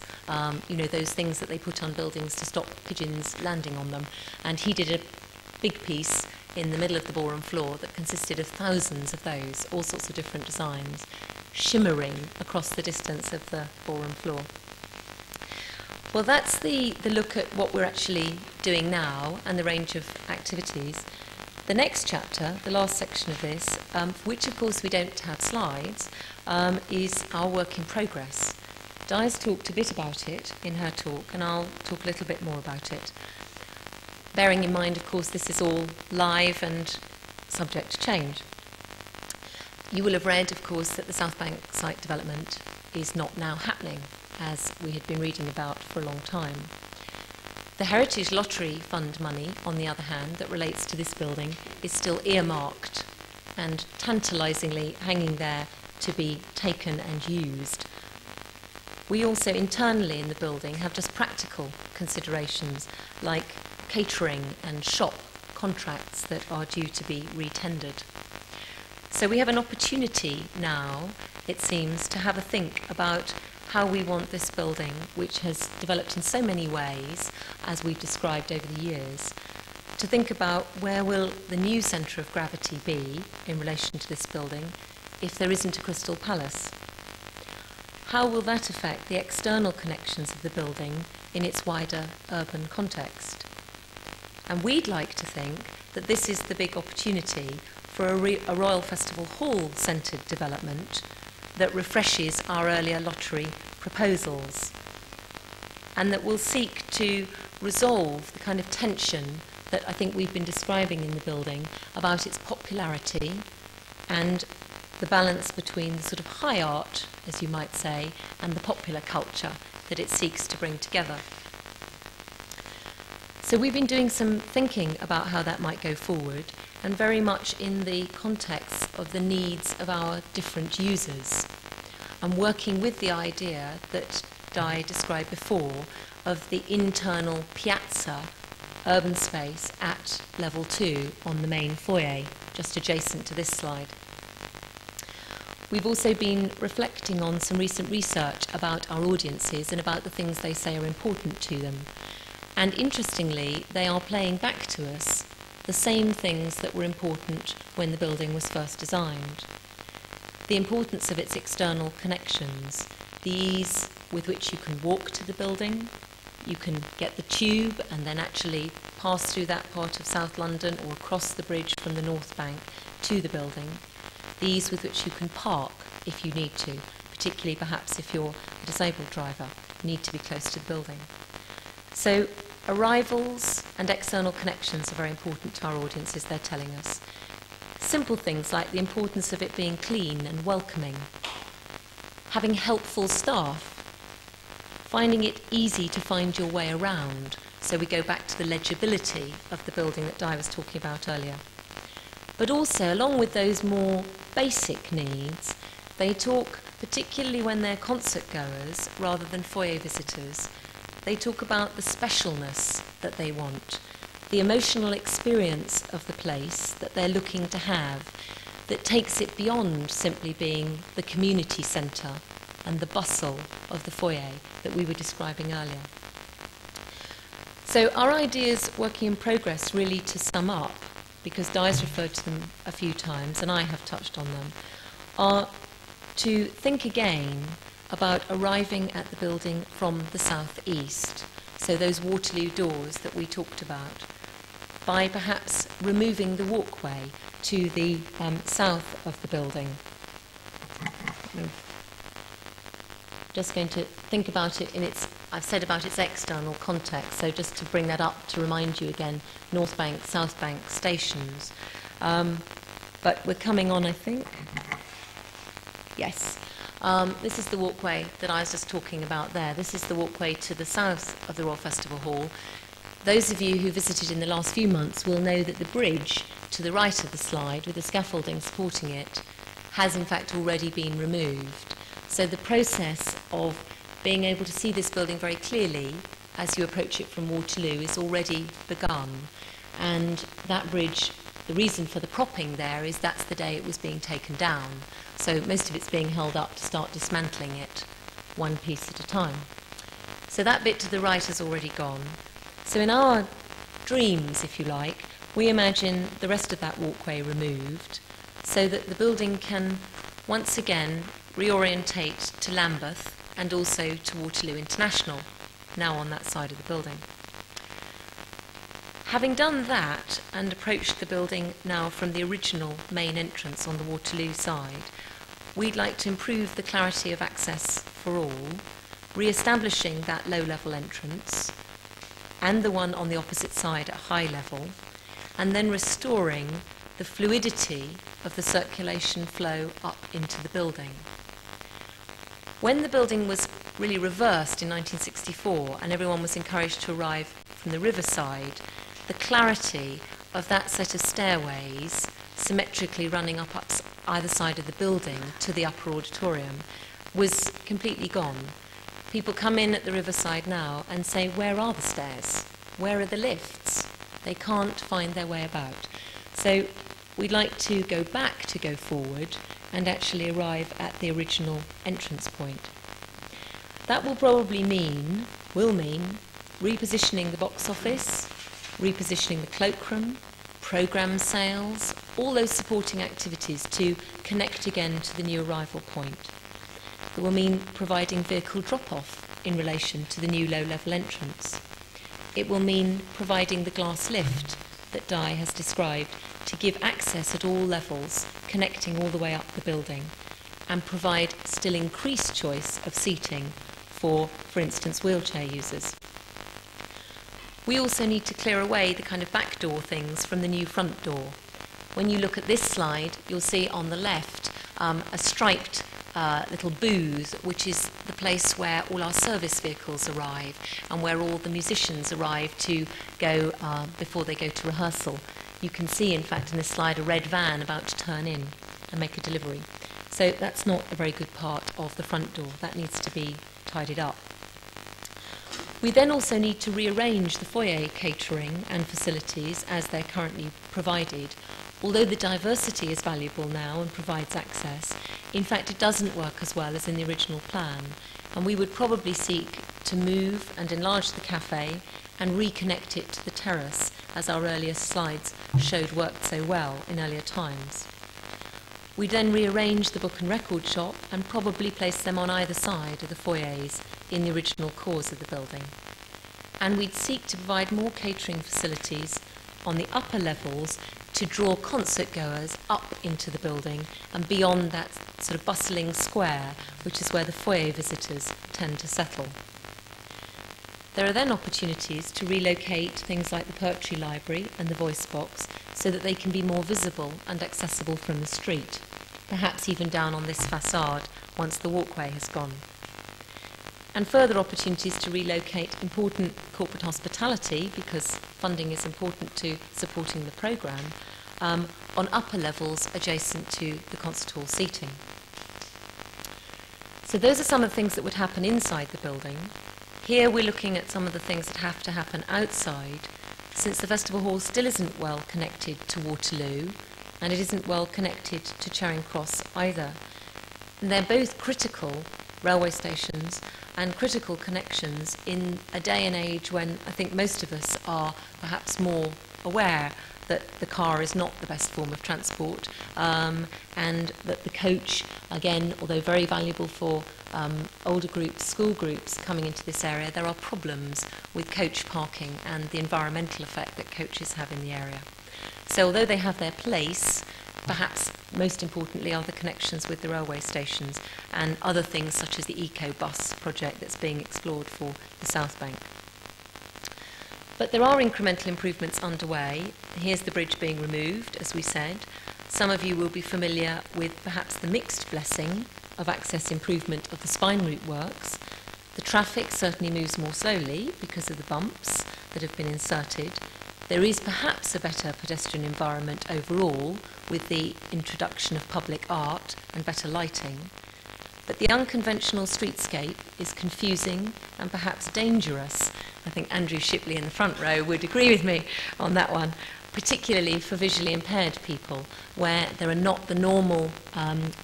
you know, those things that they put on buildings to stop pigeons landing on them. And he did a big piece in the middle of the ballroom floor that consisted of thousands of those, all sorts of different designs, shimmering across the distance of the ballroom floor. Well, that's the look at what we're actually doing now and the range of activities. The next chapter, the last section of this, for which of course we don't have slides, is our work in progress. Di's talked a bit about it in her talk, and I'll talk a little bit more about it. Bearing in mind, of course, this is all live and subject to change. You will have read, of course, that the South Bank site development is not now happening, as we had been reading about for a long time. The Heritage Lottery Fund money, on the other hand, that relates to this building, is still earmarked and tantalisingly hanging there to be taken and used. We also internally in the building have just practical considerations like catering and shop contracts that are due to be re-tendered. So we have an opportunity now, it seems, to have a think about how we want this building, which has developed in so many ways, as we've described over the years, to think about where will the new centre of gravity be in relation to this building if there isn't a Crystal Palace. how will that affect the external connections of the building in its wider urban context? And we'd like to think that this is the big opportunity for a Royal Festival Hall-centred development that refreshes our earlier lottery proposals, and that will seek to resolve the kind of tension that I think we've been describing in the building about its popularity and the balance between the sort of high art, as you might say, and the popular culture that it seeks to bring together. So we've been doing some thinking about how that might go forward, and very much in the context of the needs of our different users, and working with the idea that Di described before of the internal piazza urban space at level 2 on the main foyer, just adjacent to this slide. We've also been reflecting on some recent research about our audiences and about the things they say are important to them. And interestingly, they are playing back to us the same things that were important when the building was first designed. The importance of its external connections, the ease with which you can walk to the building, you can get the tube and then actually pass through that part of South London or across the bridge from the North Bank to the building, the ease with which you can park if you need to, particularly perhaps if you're a disabled driver, need to be close to the building. So arrivals and external connections are very important to our audiences, they're telling us. Simple things like the importance of it being clean and welcoming, having helpful staff, finding it easy to find your way around, so we go back to the legibility of the building that Di was talking about earlier. But also, along with those more basic needs, they talk, particularly when they're concert goers rather than foyer visitors, they talk about the specialness that they want, the emotional experience of the place that they're looking to have, that takes it beyond simply being the community centre and the bustle of the foyer that we were describing earlier. So our ideas working in progress, really to sum up, because Di's referred to them a few times and I have touched on them, are to think again about arriving at the building from the southeast, so those Waterloo doors that we talked about, by perhaps removing the walkway to the south of the building. Just going to think about it in its, I've said about its external context, so just to bring that up to remind you again, North Bank, South Bank stations. But we're coming on, I think. Yes. This is the walkway that I was just talking about there. This is the walkway to the south of the Royal Festival Hall. Those of you who visited in the last few months will know that the bridge to the right of the slide, with the scaffolding supporting it, has in fact already been removed. So the process of being able to see this building very clearly as you approach it from Waterloo is already begun. And that bridge, the reason for the propping there is that's the day it was being taken down. So most of it's being held up to start dismantling it one piece at a time. So that bit to the right has already gone. So in our dreams, if you like, we imagine the rest of that walkway removed so that the building can once again reorientate to Lambeth and also to Waterloo International, now on that side of the building. Having done that and approached the building now from the original main entrance on the Waterloo side, we'd like to improve the clarity of access for all, re-establishing that low-level entrance and the one on the opposite side at high level, and then restoring the fluidity of the circulation flow up into the building. When the building was really reversed in 1964 and everyone was encouraged to arrive from the riverside, the clarity of that set of stairways symmetrically running up either side of the building to the upper auditorium was completely gone. People come in at the riverside now and say, where are the stairs? Where are the lifts? They can't find their way about. So we'd like to go back to go forward and actually arrive at the original entrance point. That will probably mean, repositioning the box office, repositioning the cloakroom, programme sales, all those supporting activities to connect again to the new arrival point. It will mean providing vehicle drop-off in relation to the new low-level entrance. It will mean providing the glass lift that Di has described to give access at all levels, connecting all the way up the building, and provide still increased choice of seating for instance, wheelchair users. We also need to clear away the kind of backdoor things from the new front door. When you look at this slide, you'll see on the left a striped little booth, which is the place where all our service vehicles arrive and where all the musicians arrive to go before they go to rehearsal. You can see, in fact, in this slide, a red van about to turn in and make a delivery. So that's not a very good part of the front door. That needs to be tidied up. We then also need to rearrange the foyer catering and facilities as they're currently provided. Although the diversity is valuable now and provides access, in fact it doesn't work as well as in the original plan, and we would probably seek to move and enlarge the cafe and reconnect it to the terrace, as our earlier slides showed worked so well in earlier times. We then rearrange the book and record shop and probably place them on either side of the foyers in the original cores of the building. And we'd seek to provide more catering facilities on the upper levels to draw concert goers up into the building and beyond that sort of bustling square, which is where the foyer visitors tend to settle. There are then opportunities to relocate things like the poetry library and the voice box so that they can be more visible and accessible from the street, perhaps even down on this facade once the walkway has gone. And further opportunities to relocate important corporate hospitality, because funding is important to supporting the programme, on upper levels adjacent to the concert hall seating. So those are some of the things that would happen inside the building. Here we're looking at some of the things that have to happen outside, since the festival hall still isn't well connected to Waterloo, and it isn't well connected to Charing Cross either. And they're both critical railway stations and critical connections in a day and age when I think most of us are perhaps more aware that the car is not the best form of transport, and that the coach, again, although very valuable for older groups, school groups coming into this area, there are problems with coach parking and the environmental effect that coaches have in the area. So although they have their place, perhaps most importantly are the connections with the railway stations and other things such as the eco-bus project that's being explored for the South Bank. But there are incremental improvements underway. Here's the bridge being removed, as we said. Some of you will be familiar with perhaps the mixed blessing of access improvement of the spine route works. The traffic certainly moves more slowly because of the bumps that have been inserted. There is perhaps a better pedestrian environment overall with the introduction of public art and better lighting. But the unconventional streetscape is confusing and perhaps dangerous. I think Andrew Shipley in the front row would agree with me on that one, particularly for visually impaired people, where there are not the normal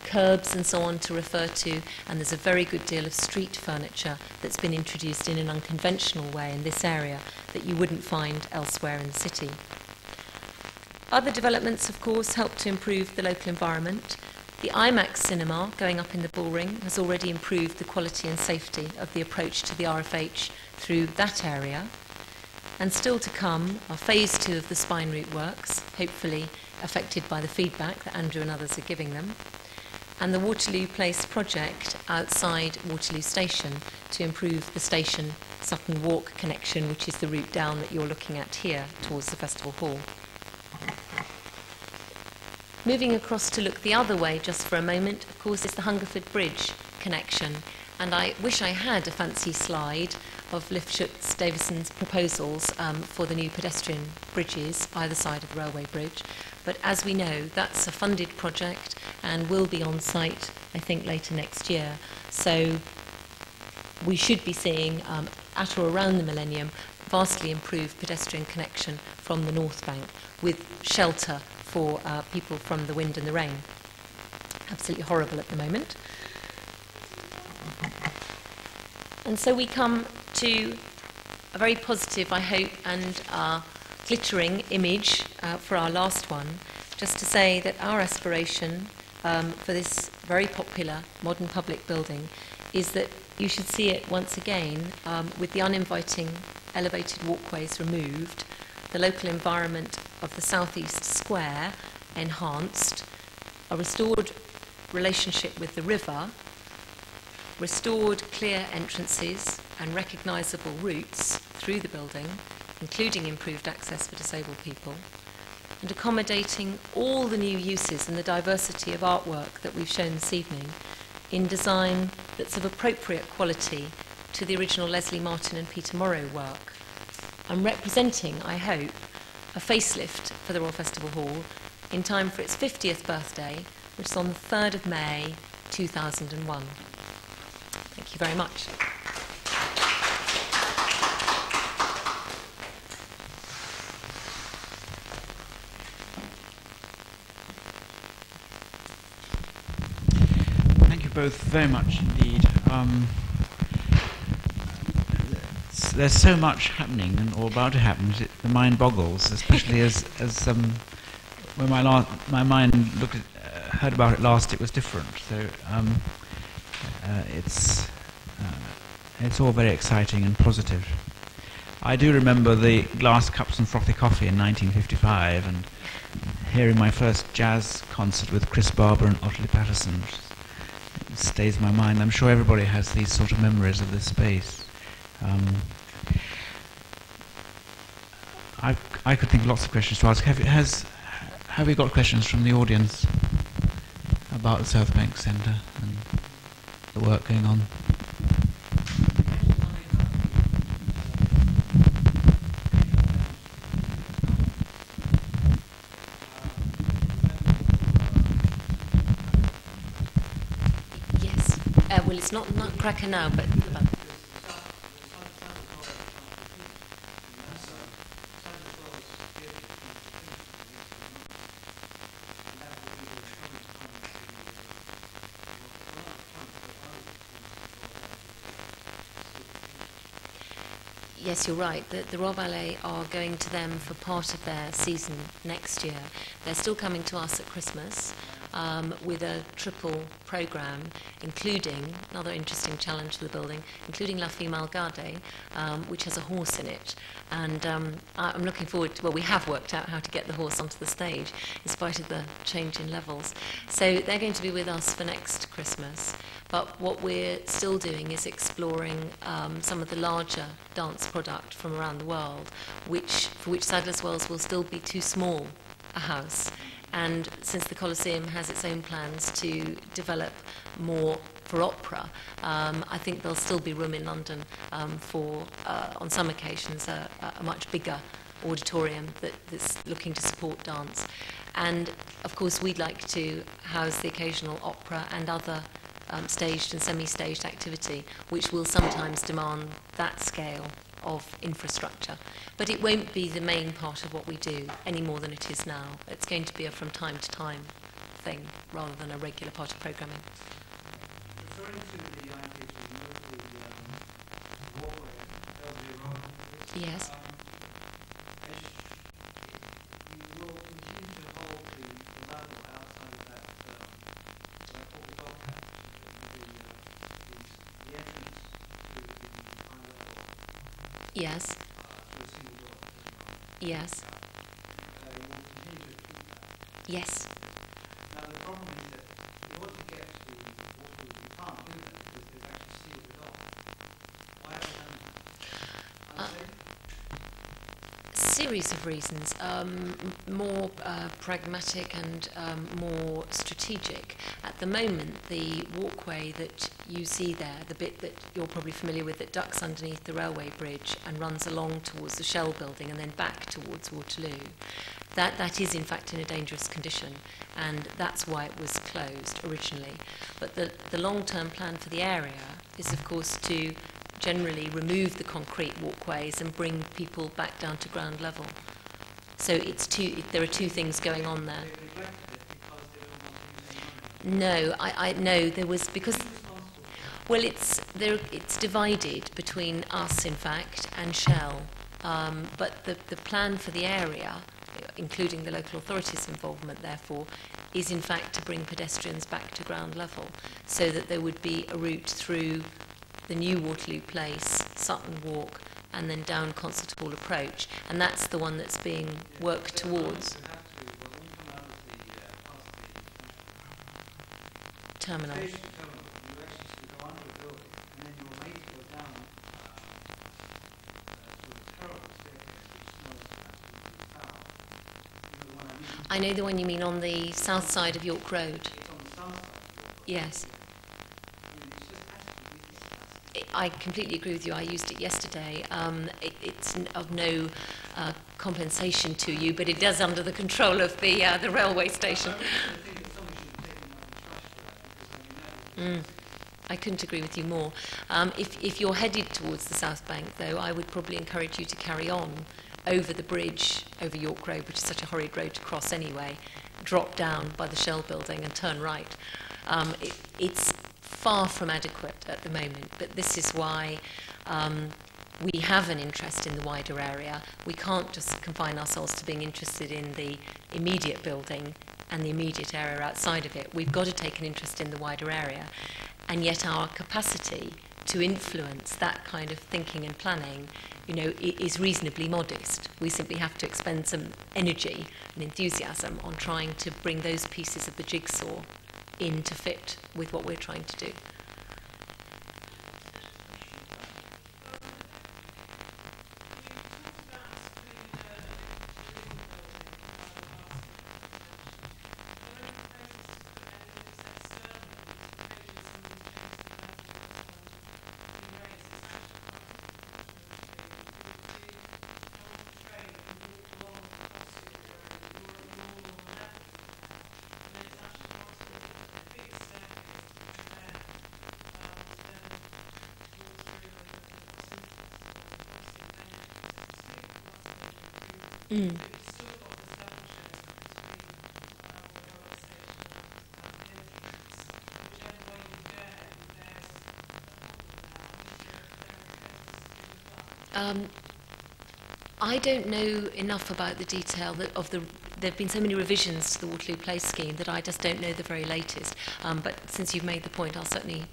curbs and so on to refer to, and there's a very good deal of street furniture that's been introduced in an unconventional way in this area that you wouldn't find elsewhere in the city. Other developments, of course, help to improve the local environment. The IMAX cinema going up in the Bullring has already improved the quality and safety of the approach to the RFH through that area. And still to come are phase 2 of the spine route works, hopefully affected by the feedback that Andrew and others are giving them, and the Waterloo Place project outside Waterloo Station to improve the station Sutton Walk connection, which is the route down that you're looking at here towards the festival hall. Moving across to look the other way just for a moment, of course, is the Hungerford Bridge connection. And I wish I had a fancy slide of Lifshutz Davison's proposals for the new pedestrian bridges either side of the railway bridge. But as we know, that's a funded project and will be on site, I think, later next year. So we should be seeing, at or around the millennium, vastly improved pedestrian connection from the North Bank with shelter for people from the wind and the rain. Absolutely horrible at the moment. And so we come to a very positive, I hope, and glittering image for our last one, just to say that our aspiration for this very popular modern public building, is that you should see it once again with the uninviting elevated walkways removed, the local environment of the southeast square enhanced, a restored relationship with the river, restored clear entrances and recognisable routes through the building, including improved access for disabled people, and accommodating all the new uses and the diversity of artwork that we've shown this evening in design that's of appropriate quality to the original Leslie Martin and Peter Morrow work. I'm representing, I hope, a facelift for the Royal Festival Hall in time for its 50th birthday, which is on the 3rd of May 2001. Thank you very much. Thank you both very much indeed. There's so much happening or about to happen, the mind boggles, especially as when my mind heard about it last, it was different. So it's all very exciting and positive. I do remember the glass cups and frothy coffee in 1955 and hearing my first jazz concert with Chris Barber and Ottilie Patterson, which stays in my mind. I'm sure everybody has these sort of memories of this space. I could think of lots of questions to ask. Have we got questions from the audience about the South Bank Centre and the work going on? Yes. Well, it's not Nutcracker now, but... Yes, you're right. The Royal Ballet are going to them for part of their season next year. They're still coming to us at Christmas with a triple programme, including, another interesting challenge for the building, including La Fille Malgarde, which has a horse in it. And I'm looking forward to, well, we have worked out how to get the horse onto the stage, in spite of the change in levels. So they're going to be with us for next Christmas. But what we're still doing is exploring some of the larger dance product from around the world, for which Sadler's Wells will still be too small a house. And since the Colosseum has its own plans to develop more for opera, I think there'll still be room in London for, on some occasions, a much bigger auditorium that's looking to support dance. And, of course, we'd like to house the occasional opera and other staged and semi-staged activity, which will sometimes demand that scale of infrastructure. But it won't be the main part of what we do any more than it is now. It's going to be a from time to time thing rather than a regular part of programming. Referring to the idea to remove the walkway, Yes. you will continue to hold the level outside of that what we got at the entrance to the high level. Yes. Through a single door. Yes. You will continue to keep that. Yes. Now the problem is that in order to get to the water, you can't do that because they've actually sealed it off. Why have they done that? Series of reasons, more pragmatic and more strategic. At the moment, the walkway that you see there, the bit that you're probably familiar with that ducks underneath the railway bridge and runs along towards the Shell building and then back towards Waterloo, that is in fact in a dangerous condition, and that's why it was closed originally. But the long-term plan for the area is, of course, to generally remove the concrete walkways and bring people back down to ground level. So there are two things going on there. No, no, there was, because, well, it's divided between us, in fact, and Shell. But the plan for the area, including the local authorities' involvement, therefore, is in fact to bring pedestrians back to ground level, so that there would be a route through the new Waterloo Place, Sutton Walk, and then down Concert Hall approach, and that's the one that's being worked towards. Terminal. Station terminal, you actually go under the building, and then you're made to go down to a terrible staircase which smells absolutely foul. You know the one I mean? I know the one you mean on the south side of York Road. It's on the south side of York. Yes. I mean, it's just absolutely disgusting. I completely agree with you. I used it yesterday. It's of no compensation to you, but it does under the control of the railway station. I think that somebody should be taken up in trust for that, because I mean, that is I couldn't agree with you more. If you're headed towards the South Bank, though, I would probably encourage you to carry on over the bridge over York Road, which is such a horrid road to cross anyway, drop down by the Shell building and turn right. It's far from adequate at the moment, but this is why we have an interest in the wider area. We can't just confine ourselves to being interested in the immediate building and the immediate area outside of it. We've got to take an interest in the wider area, and yet our capacity to influence that kind of thinking and planning, is reasonably modest. We simply have to expend some energy and enthusiasm on trying to bring those pieces of the jigsaw in to fit with what we're trying to do. I don't know enough about the detail there have been so many revisions to the Waterloo Place scheme that I just don't know the very latest. But since you've made the point, I'll certainly,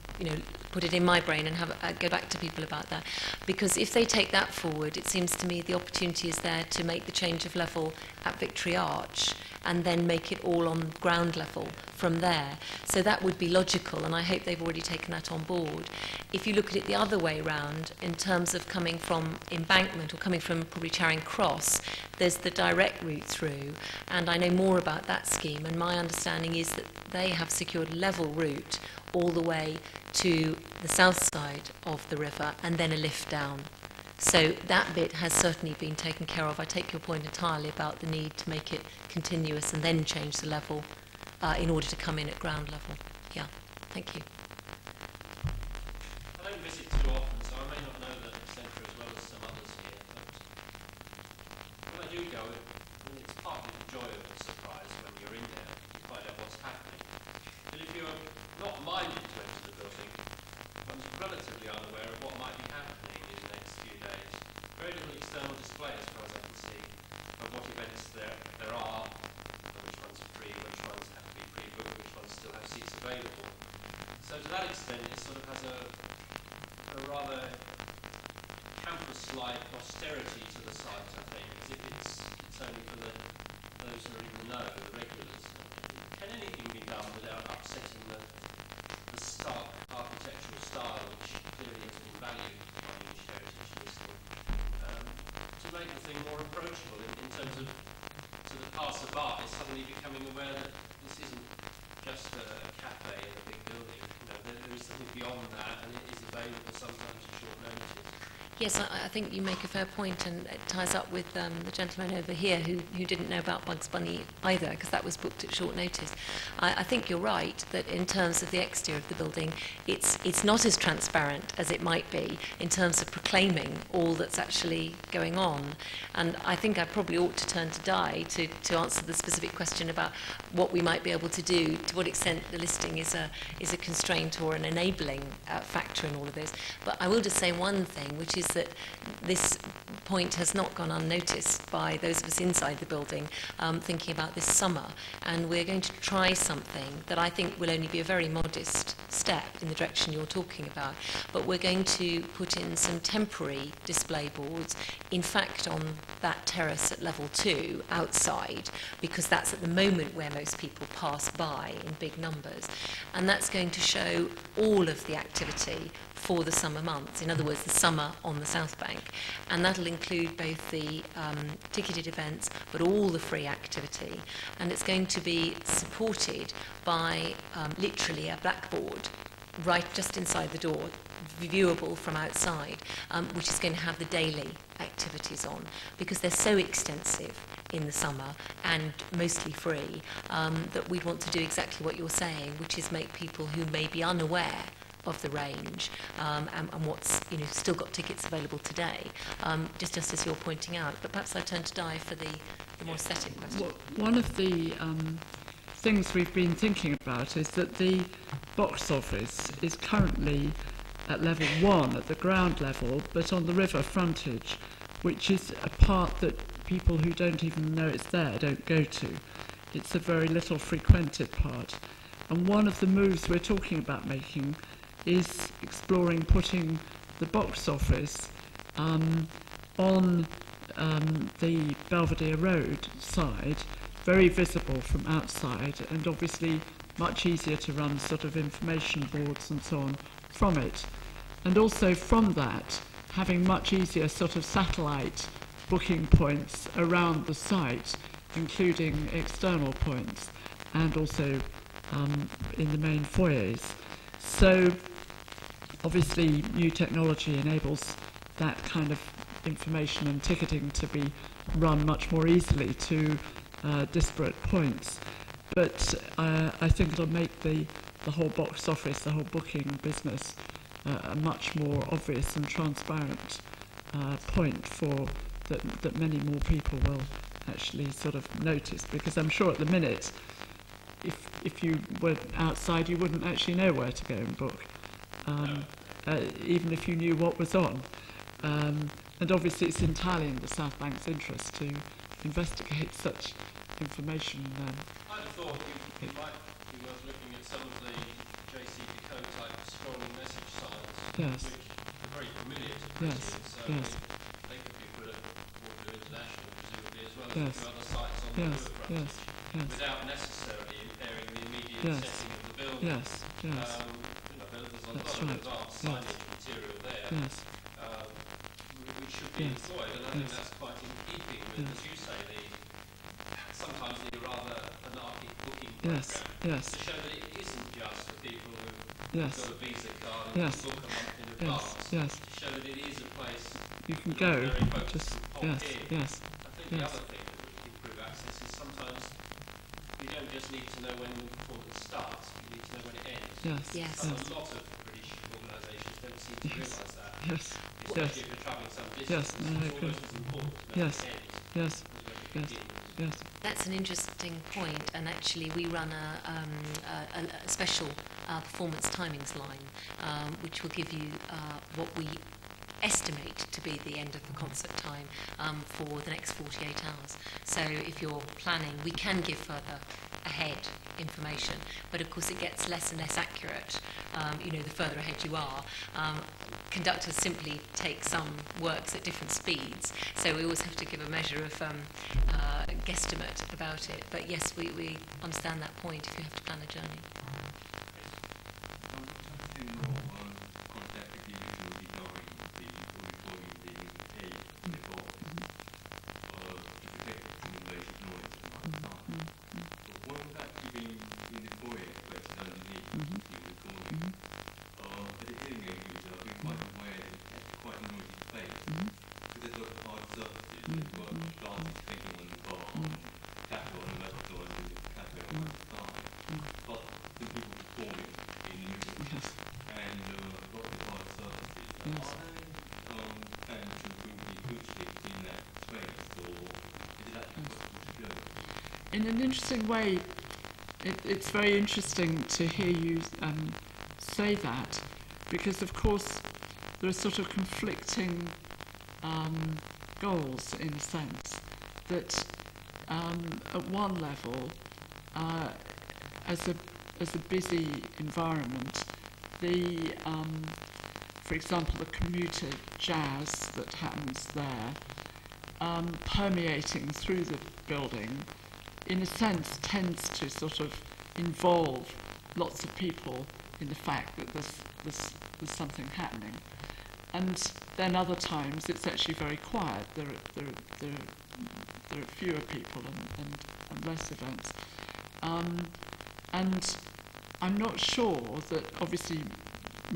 put it in my brain and go back to people about that. Because if they take that forward, it seems to me the opportunity is there to make the change of level at Victory Arch and then make it all on ground level from there. So that would be logical, and I hope they've already taken that on board. If you look at it the other way round, in terms of coming from Embankment or coming from probably Charing Cross, there's the direct route through, and I know more about that scheme, and my understanding is that they have secured a level route all the way to the south side of the river and then a lift down. So that bit has certainly been taken care of. I take your point entirely about the need to make it continuous and then change the level in order to come in at ground level. Yeah, thank you. I don't visit too often, so I may not know the centre as well as some others here, but when I do go, it's partly the joy of the surprise when you're in there to find out what's happening. But if you're not minded to enter the building, I'm relatively unaware of what might be happening in the next few days. Very little external display as far as I can see of what events there are, which ones are free, which ones have to be pre-booked, which ones still have seats available. So to that extent, it sort of has a rather campus-like austerity to the site, I think, as if it's only for those who are in the know, the regulars. Can anything be done without upsetting the stark architectural style, which clearly has been valued by the English Heritage Listing, to make the thing more approachable in terms of, to the passer-by, suddenly becoming aware that this isn't just a cafe in a big building. There is something beyond that, and it is available sometimes at short notice. Yes, I think you make a fair point, and it ties up with the gentleman over here who didn't know about Bugs Bunny either, because that was booked at short notice. I think you're right that in terms of the exterior of the building, it's not as transparent as it might be in terms of proclaiming all that's actually going on. And I think I probably ought to turn to Di to answer the specific question about what we might be able to do, to what extent the listing is a constraint or an enabling factor in all of this. But I will just say one thing, which is that this point has not gone unnoticed by those of us inside the building thinking about this summer, and we're going to try something that I think will only be a very modest step in the direction you're talking about, but we're going to put in some temporary display boards, in fact on that terrace at level 2 outside, because that's at the moment where most people pass by in big numbers, and that's going to show all of the activity for the summer months, in other words, the summer on the South Bank. And that'll include both the ticketed events, but all the free activity. And it's going to be supported by literally a blackboard right just inside the door, viewable from outside, which is going to have the daily activities on, because they're so extensive in the summer and mostly free, that we want to do exactly what you're saying, which is make people who may be unaware of the range and what's still got tickets available today, just as you're pointing out. But perhaps I turn to Di for the more aesthetic question. Well, one of the things we've been thinking about is that the box office is currently at level 1 at the ground level, but on the river frontage, which is a part that people who don't even know it's there don't go to. It's a very little frequented part. And one of the moves we're talking about making is exploring putting the box office on the Belvedere Road side, very visible from outside, and obviously much easier to run sort of information boards and so on from it. And also from that, having much easier sort of satellite booking points around the site, including external points, and also in the main foyers. So obviously new technology enables that kind of information and ticketing to be run much more easily to disparate points. But I think it'll make the whole box office, the whole booking business, a much more obvious and transparent point for that many more people will actually sort of notice, because I'm sure at the minute if you were outside you wouldn't actually know where to go and book, even if you knew what was on. And obviously it's entirely in the South Bank's interest to investigate such information. I'd have thought you might be worth looking at some of the JCDecaux type scrolling message signs, Yes. which are very familiar to Yes, Christians, so yes. they could be put at Waterloo International, presumably, as well as Yes. a few other sites on Yes, the river yes, frontage, yes, without necessarily impairing the immediate Yes. setting of the building. yes, yes, There's a That's lot of right. advanced Yes. signage material there, yes, which should be Yes. employed, and I Yes. think that's quite in keeping with, Yes. as you say, sometimes the rather anarchic booking yes, program, yes, to show that it isn't just for people who've yes, got a Visa card and Yes. can book a month in yes, advance, yes. to show that it is a place You can that go, ordinary folks just, can pop yes, in. yes, I think yes. the other thing that would improve access is sometimes you don't just need to know when the performance starts, you need to know when it ends. Yes, Yes. A yes, lot of British organisations don't seem to Yes. realise that, yes, especially yes, if you're travelling some distance. Yes, no, I It's agree. almost as important to know Yes. when it ends yes, as when it yes, begins. yes, That's an interesting point, and actually we run a special performance timings line, which will give you what we estimate to be the end of the concert time for the next 48 hours. So if you're planning, we can give further ahead information, but of course it gets less and less accurate, the further ahead you are. Conductors simply take some works at different speeds, so we always have to give a measure of guesstimate about it. But yes, we understand that point if you have to plan a journey. In an interesting way, it's very interesting to hear you say that, because of course there are sort of conflicting goals, in a sense, that at one level, as a busy environment, for example, the commuter jazz that happens there, permeating through the building, in a sense tends to sort of involve lots of people in the fact that there's something happening. And then other times it's actually very quiet. There are fewer people and less events. And I'm not sure that obviously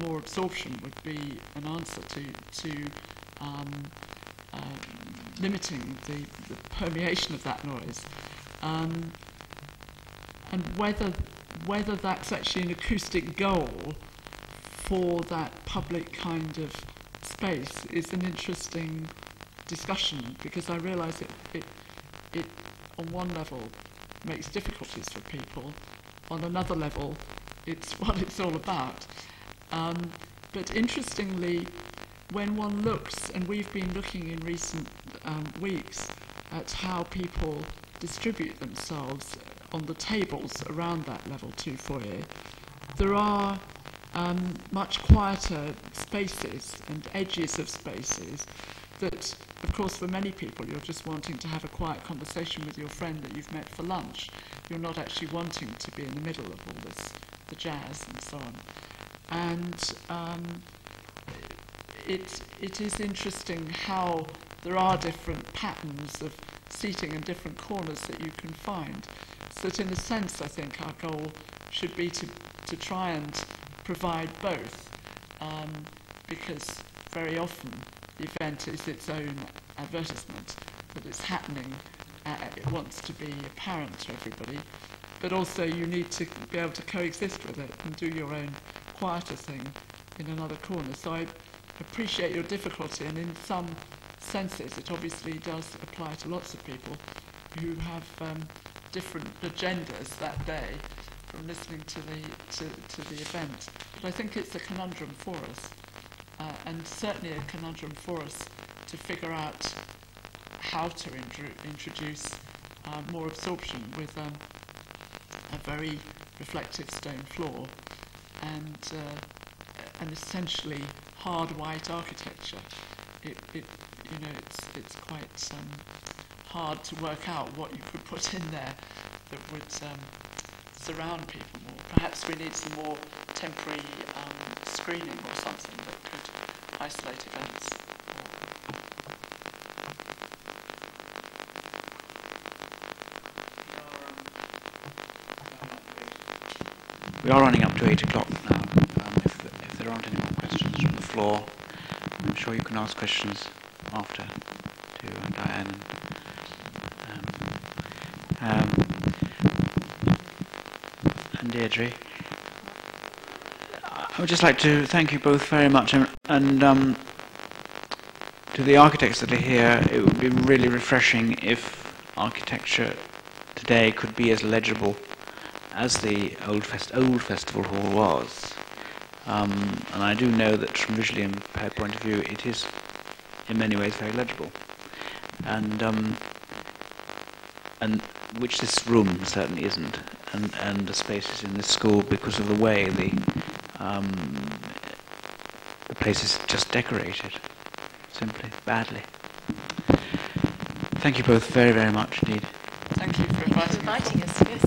more absorption would be an answer to limiting the permeation of that noise. And whether that's actually an acoustic goal for that public kind of space is an interesting discussion, because I realise it on one level makes difficulties for people, on another level it's what it's all about. But interestingly, when one looks, and we've been looking in recent weeks at how people distribute themselves on the tables around that level 2 foyer, there are much quieter spaces and edges of spaces that, of course, for many people, you're just wanting to have a quiet conversation with your friend that you've met for lunch. You're not actually wanting to be in the middle of all this, the jazz and so on. And it is interesting how there are different patterns of seating and different corners that you can find. So that in a sense, I think our goal should be to try and provide both, because very often the event is its own advertisement, that it's happening, it wants to be apparent to everybody, but also you need to be able to coexist with it and do your own quieter thing in another corner. So I appreciate your difficulty, and in some senses it obviously does apply to lots of people who have different agendas that day from listening to the event. But I think it's a conundrum for us, and certainly a conundrum for us to figure out how to introduce more absorption with a very reflective stone floor and essentially hard white architecture. It's quite hard to work out what you could put in there that would surround people more. Perhaps we need some more temporary screening or something that could isolate events. We are running up to 8 o'clock now. If there aren't any more questions from the floor, I'm sure you can ask questions after to Diane and Deirdre. I would just like to thank you both very much, and to the architects that are here, it would be really refreshing if architecture today could be as legible as the old festival hall was. And I do know that from visually impaired point of view, it is in many ways very legible, and which this room certainly isn't, and the spaces in this school, because of the way the place is just decorated, simply badly. Thank you both very, very much indeed. Thank you for Thank you for inviting us. inviting us. Yes.